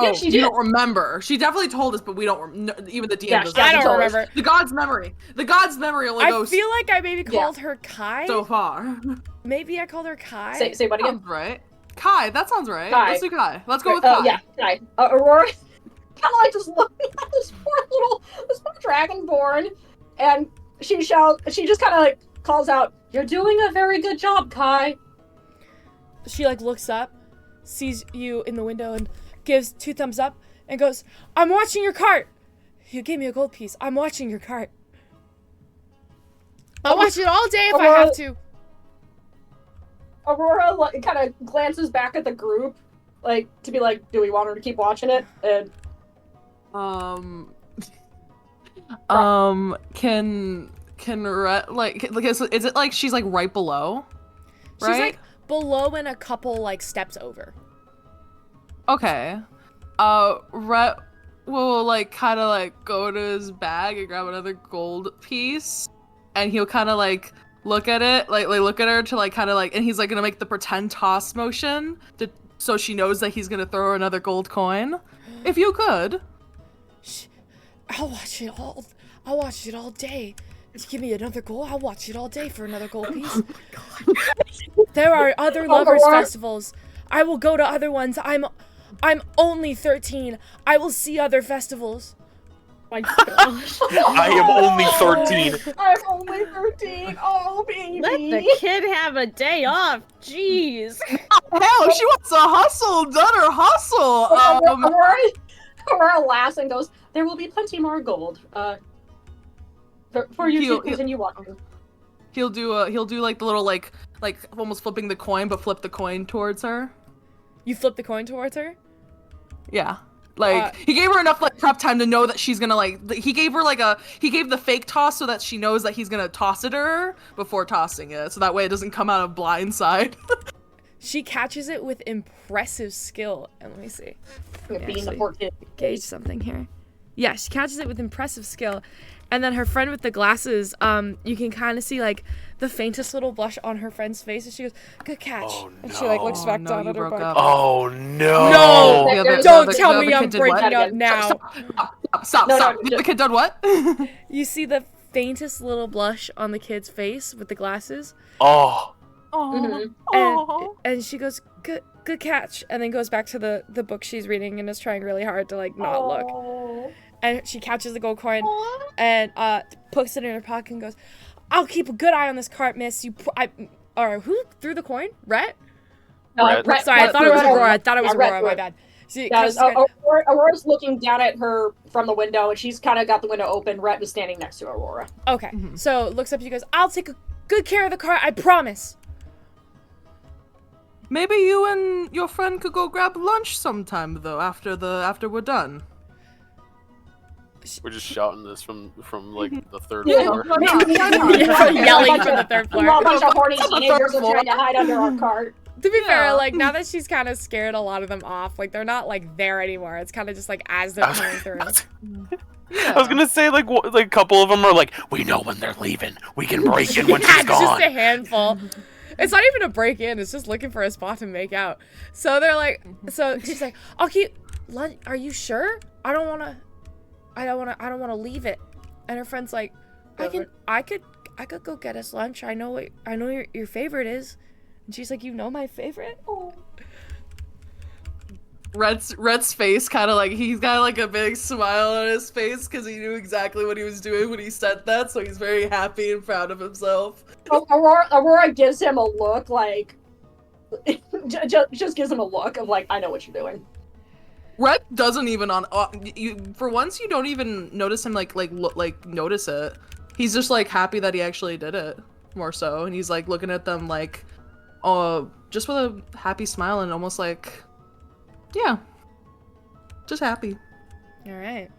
yeah, she you did. don't remember. She definitely told us, but we don't. Even the DM Yeah, doesn't. I don't told us. remember. The god's memory. The god's memory only I goes feel like I maybe called her Kai. so far. Maybe I called her Kai. Say what again? Sounds right. Kai. That sounds right. Kai. Let's do Kai. Let's go with Kai. Yeah, Kai. Aurora kind of like just looking at this poor dragonborn, and she just kind of like calls out, "You're doing a very good job, Kai." She like looks up, sees you in the window, and gives 2 thumbs up, and goes, "I'm watching your cart. You gave me a gold piece. I'm watching your cart. I'll watch it all day if I have to." Aurora kind of glances back at the group, like to be like, "Do we want her to keep watching it?" And can Rhett like is it like she's like right below? Right? She's like below and a couple like steps over. Okay. Rhett will like kind of like go to his bag and grab another gold piece, and he'll kind of like look at it, like look at her to like kind of like, and he's like gonna make the pretend toss motion so she knows that he's gonna throw her another gold coin. If you could. I'll watch it all. I'll watch it all day. Just give me another gold. I'll watch it all day for another gold piece. There are other lovers festivals. I will go to other ones. I'm only 13. I will see other festivals. My gosh. I am only 13. I'm only 13. Oh, baby. Let the kid have a day off. Jeez. Hell, she wants to hustle. Done her hustle. Aurora laughs and goes, "There will be plenty more gold. For you to continue walking." He'll do like the little like almost flipping the coin, but flip the coin towards her. You flip the coin towards her? Yeah. Like he gave her enough like prep time to know that she's gonna like. He gave the fake toss so that she knows that he's gonna toss it to her before tossing it, so that way it doesn't come out of blindside. She catches it with impressive skill. And let me see. Being the poor kid. Gauge something here. Yeah, she catches it with impressive skill. And then her friend with the glasses, you can kind of see like the faintest little blush on her friend's face, and she goes, "Good catch." Oh, And she like looks back down at her butt. Oh no! No! Don't tell me I'm breaking up now. Stop. No, The kid done what? You see the faintest little blush on the kid's face with the glasses. Oh. And she goes, good catch, and then goes back to the book she's reading and is trying really hard to like not look. And she catches the gold coin and puts it in her pocket and goes, "I'll keep a good eye on this cart, miss. Or who threw the coin? Rhett? Rhett. Sorry, I thought it was Aurora. I thought it was Rhett Aurora. threw My it. bad. See, Aurora's looking down at her from the window, and she's kind of got the window open. Rhett is standing next to Aurora. Okay, so looks up. She goes, "I'll take good care of the cart. I promise." Maybe you and your friend could go grab lunch sometime though after we're done. We're just shouting this from like the third Yeah. floor. Yelling from the third floor. A bunch of horny teenagers are trying to hide under our cart. To be fair, like now that she's kind of scared a lot of them off, like they're not like there anymore. It's kind of just like as they're coming through. I was gonna say like a couple of them are like, "We know when they're leaving. We can break in when she's It's just gone." a handful. It's not even a break in. It's just looking for a spot to make out. So they're like, so she's like, "I'll keep lunch. Are you sure? I don't want to leave it." And her friend's like, I could go get us lunch. I know your favorite is." And she's like, "You know my favorite?" Oh. Rhett's face kind of like, he's got like a big smile on his face because he knew exactly what he was doing when he said that, so he's very happy and proud of himself. Aurora gives him a look like, just gives him a look of like, "I know what you're doing." Rhett doesn't even for once you don't even notice him like notice it. he's just like happy that he actually did it, more so, and he's like looking at them like, just with a happy smile and almost like, yeah, just happy. All right.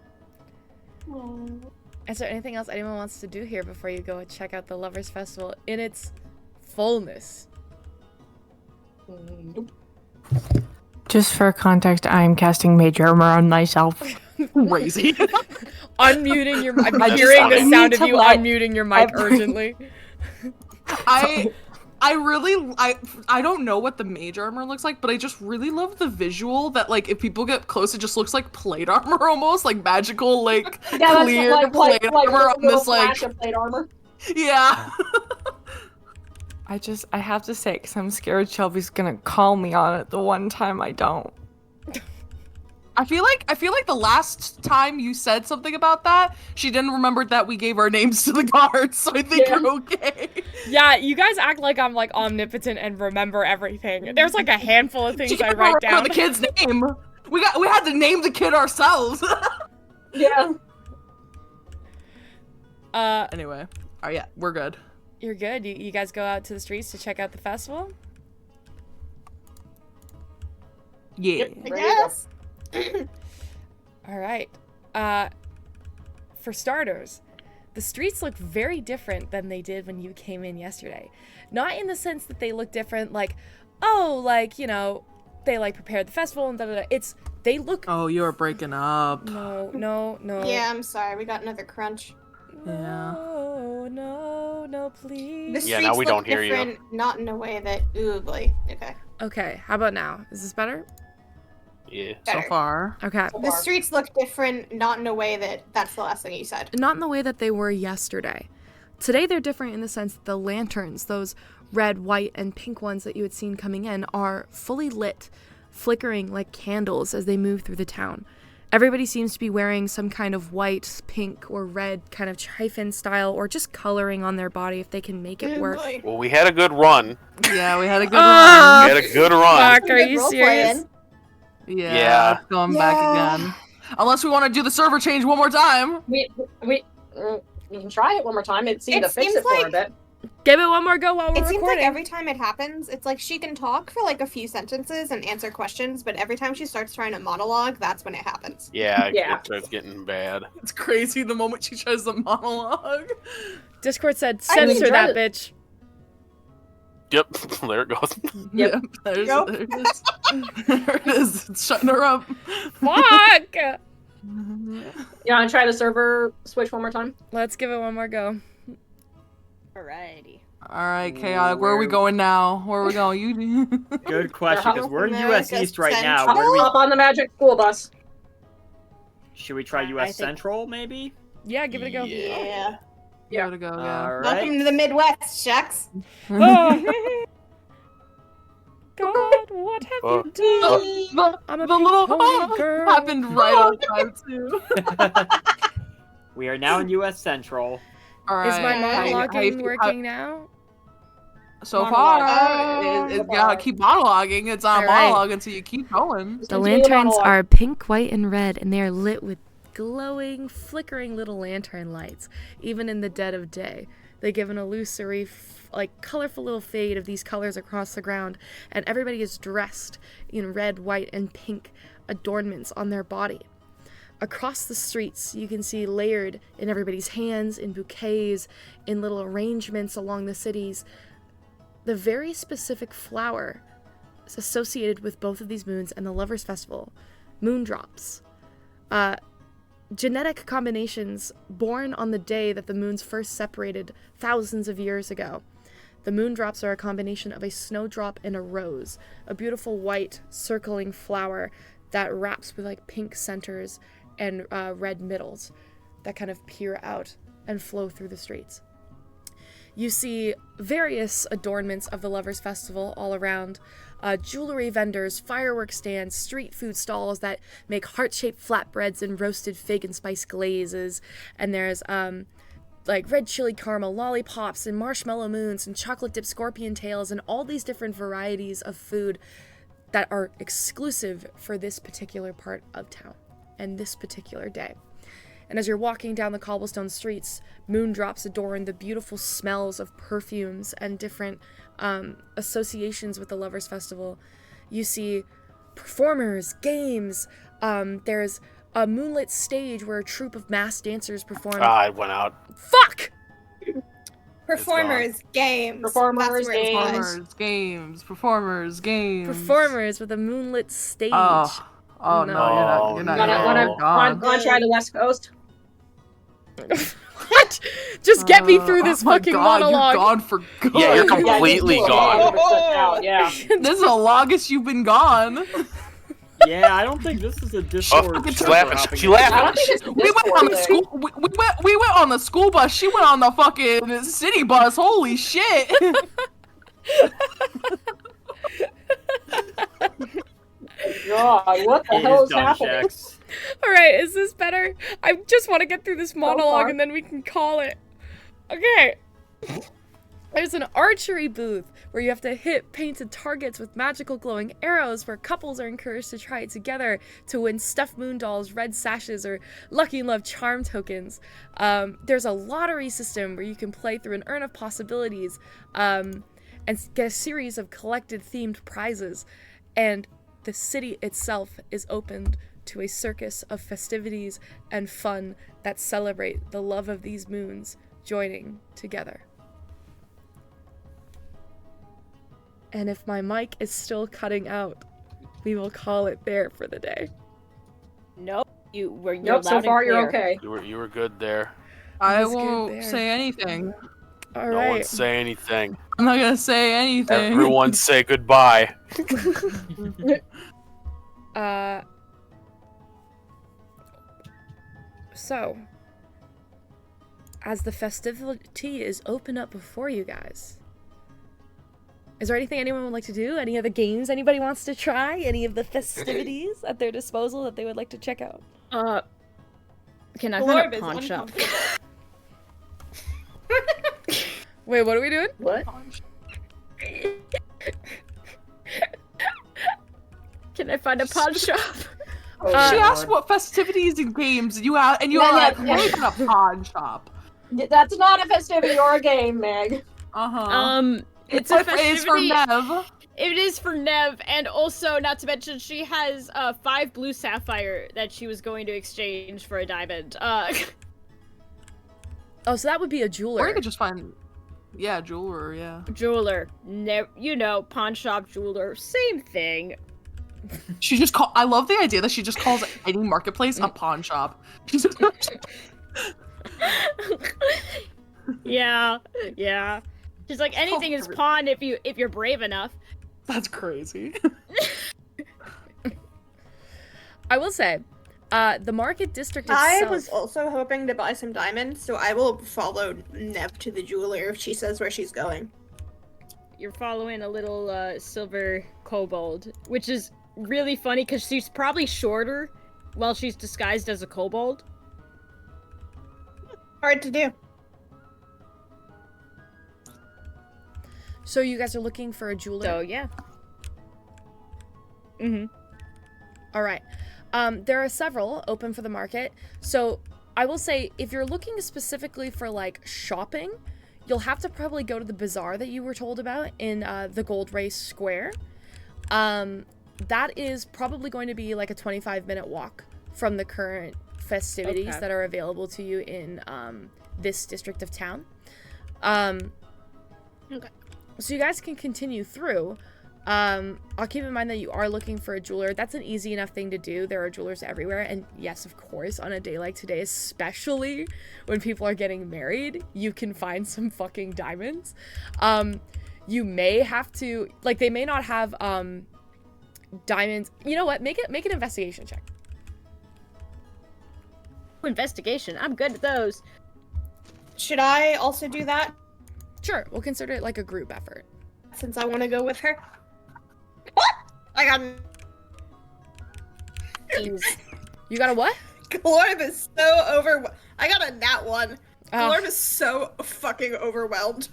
Is there anything else anyone wants to do here before you go and check out the Lovers Festival in its fullness? Nope. Just for context, I'm casting Mage Armor on myself. Crazy. Unmuting your mic. I'm That's hearing the fine. sound of I need you to let unmuting your mic every- urgently. I don't know what the mage armor looks like, but I just really love the visual that, like, if people get close, it just looks like plate armor almost, like magical, like, Yeah, that's clear like plate armor a on little this, like, flash of plate armor. yeah. I have to say, because I'm scared Shelby's gonna call me on it the one time I don't. I feel like the last time you said something about that, she didn't remember that we gave our names to the guards, so I think Yeah. you're okay. Yeah, you guys act like I'm like omnipotent and remember everything. There's like a handful of things She I didn't write remember down. the kid's name. We had to name the kid ourselves. Yeah. Anyway, oh yeah, we're good. You're good. You guys go out to the streets to check out the festival? Yeah. I guess. All right. For starters, the streets look very different than they did when you came in yesterday. Not in the sense that they look different, like, oh, like, you know, they like prepared the festival and da-da-da. They look. Oh, you are breaking up. No. Yeah, I'm sorry. We got another crunch. No, please. The streets Yeah, now we look don't hear you. different, not in a way that oogly. Okay. Okay, how about now? Is this better? Yeah. So Better. far. Okay. The streets look different, not in a way that's the last thing you said. Not in the way that they were yesterday. Today they're different in the sense that the lanterns, those red, white, and pink ones that you had seen coming in, are fully lit, flickering like candles as they move through the town. Everybody seems to be wearing some kind of white, pink, or red kind of chiffon style, or just coloring on their body if they can make it work. Boy. Well, we had a good run. Yeah, we had a good Ah! We had a good run. Fuck, are Good you role serious? playing. run. Yeah. Yeah. It's going back again. Unless we want to do the server change one more time. We can try it one more time and see It to fix seems it for a like- bit. Give it one more go while we're It seems like recording. every time it happens, it's like she can talk for like a few sentences and answer questions, but every time she starts trying to monologue, that's when it happens. Yeah, Yeah. it starts getting bad. It's crazy the moment she tries the monologue. Discord said, I mean, censor that Dread- bitch. Yep, there it goes. Yep. There Nope. it is. There it is. It's shutting her up. Fuck! You want to try the server switch one more time? Let's give it one more go. Alrighty. All right, Chaotic. Where are we going now? Where are we going? You. Good question, because we're in US America East right now. Central. Where do we, Hop on the magic school bus. should we try I US think- Central, maybe? Yeah, give it a go. Yeah. Yeah. Where to go? Yeah. Alright. Welcome to the Midwest, Shucks. Oh. God, what have Oh. you done? I'm a The pink little pony girl. happened right on time too. We are now in US Central. All right. Is my How you- monologuing working now? So Monologue. far, it gotta keep monologuing. It's on All right. monologue until you keep going. The Continue lanterns monologue. are pink, white, and red, and they are lit with glowing, flickering little lantern lights, even in the dead of day. They give an illusory, colorful little fade of these colors across the ground, and everybody is dressed in red, white, and pink adornments on their body. Across the streets, you can see layered in everybody's hands, in bouquets, in little arrangements along the cities, the very specific flower is associated with both of these moons and the Lovers Festival, moondrops. Genetic combinations born on the day that the moons first separated thousands of years ago. The moondrops are a combination of a snowdrop and a rose, a beautiful white circling flower that wraps with like pink centers and red middles that kind of peer out and flow through the streets. You see various adornments of the Lovers Festival all around. Jewelry vendors, fireworks stands, street food stalls that make heart-shaped flatbreads and roasted fig and spice glazes. And there's like red chili caramel lollipops and marshmallow moons and chocolate-dipped scorpion tails and all these different varieties of food that are exclusive for this particular part of town and this particular day. And as you're walking down the cobblestone streets, moondrops adorn the beautiful smells of perfumes and different associations with the Lovers Festival. You see performers, games. There's a moonlit stage where a troupe of masked dancers perform. I went out. Fuck! Performers, games. Performers, That's where it's games. at. Performers, games. Performers with a moonlit stage. Oh no, you're not. You're gone. Wanna try the West Coast? What? Just get me through this my fucking God, monologue. You're gone for good. Yeah, you're completely gone. Out, yeah. This is the longest you've been gone. Yeah, I don't think this is a Discord. She's server laughing. hopping She up. laughing. I don't think it's a We went on the Discord school. We went on the school bus. She went on the fucking city bus. Holy shit! God, what the It hell is is done, happening? Shax. All right, is this better? I just want to get through this monologue far. and then we can call it. Okay. There's an archery booth where you have to hit painted targets with magical glowing arrows where couples are encouraged to try it together to win stuffed moon dolls, red sashes, or Lucky Love charm tokens. There's a lottery system where you can play through an urn of possibilities and get a series of collected themed prizes. And the city itself is opened to a circus of festivities and fun that celebrate the love of these moons joining together. And if my mic is still cutting out, we will call it there for the day. Nope. You're Nope, so loud far and you're clear. okay. You were good there. I That's good won't there. say anything. All No right. one say anything. I'm not gonna say anything. Everyone say goodbye. So, as the festivity is open up before you guys, is there anything anyone would like to do? Any other games anybody wants to try? Any of the festivities at their disposal that they would like to check out? Can I Glorb find a is pawn shop? uncomfortable. Wait, what are we doing? What? Can I find a pawn shop? Oh, She God. asked what festivities and games you have, and you Yeah, are like, yeah, "What about a pawn shop?" That's not a festivity or a game, Meg. It's a It's for festivity. Nev. It is for Nev, and also, not to mention, she has 5 blue sapphire that she was going to exchange for a diamond. Oh, so that would be a jeweler. Or you could just find, yeah, jeweler, yeah. Jeweler, pawn shop, jeweler, same thing. She just I love the idea that she just calls any marketplace a pawn shop. Yeah. She's like, anything is pawn if you're brave enough. That's crazy. I will say, the market district I itself. was also hoping to buy some diamonds, so I will follow Nev to the jeweler if she says where she's going. You're following a little silver kobold, which is really funny because she's probably shorter while she's disguised as a kobold. Hard to do. So you guys are looking for a jeweler. So yeah. Mm-hmm. All right. There are several open for the market. So I will say, if you're looking specifically for like shopping, you'll have to probably go to the bazaar that you were told about in the Gold Race Square. That is probably going to be like a 25-minute walk from the current festivities Okay. that are available to you in this district of town. Okay. So you guys can continue through. I'll keep in mind that you are looking for a jeweler. That's an easy enough thing to do. There are jewelers everywhere. And yes, of course, on a day like today, especially when people are getting married, you can find some fucking diamonds. You may have to, like, they may not have diamonds. You know what? Make an investigation check. Investigation. I'm good at those. Should I also do that Sure, we'll consider it like a group effort. since I want to go with her? What? I got. You got a what? Glorb is so overwhelmed. I got a nat 1. Oh. Glorb is so fucking overwhelmed.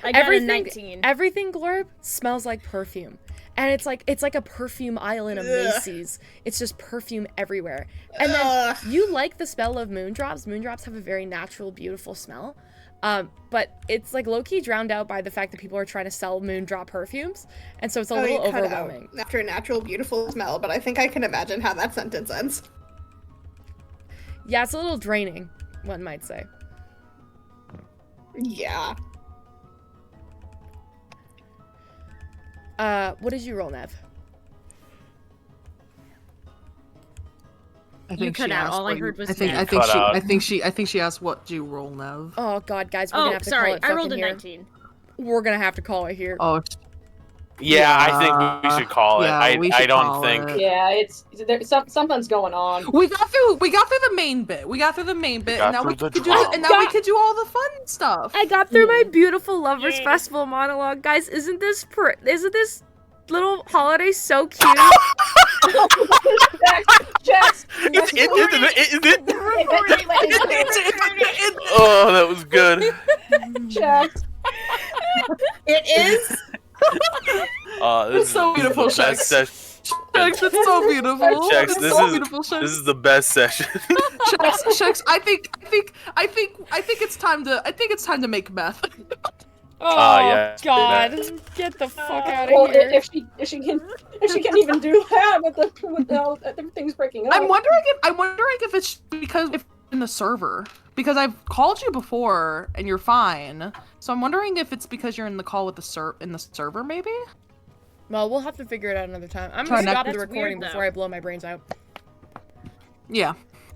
I got Everything- a 19. Everything, Glorb, smells like perfume. And it's like a perfume aisle in a Macy's. It's just perfume everywhere. And then you like the smell of moondrops. Moondrops have a very natural, beautiful smell. But it's like low-key drowned out by the fact that people are trying to sell moondrop perfumes. And so it's a little you cut overwhelming. out after a natural, beautiful smell, but I think I can imagine how that sentence ends. Yeah, it's a little draining, one might say. Yeah. What did you roll, Nev? I You think cut she out. asked All I what you- heard was I think Nev. Cut out. I think she asked what do you roll, Nev. Oh god, guys, we're gonna Oh, have to sorry. call it I rolled a fucking here. 19. We're gonna have to call it here. Oh, Yeah, I think we should call it. yeah, we I should don't call think. it. Yeah, something's going on. We got through the main bit. And now we through could the do all the fun stuff. I got through my beautiful Lovers Festival monologue. Guys, isn't this little holiday so cute? Jess, Oh, that was good. Jess. It is. This It's so beautiful, is the best Shex. session. Shex, it's so beautiful. Shex, It's this so is beautiful, Shex. this is the best session. Shex, I think it's time to make meth. Oh yeah. god, get the fuck out of Well, here. if she can even do that with everything's breaking up. I'm wondering if it's because if in the server, because I've called you before and you're fine. So I'm wondering if it's because you're in the call with the server maybe. Well, we'll have to figure it out another time. I'm Try gonna next- stop the That's recording weird, before though. I blow my brains out. Yeah.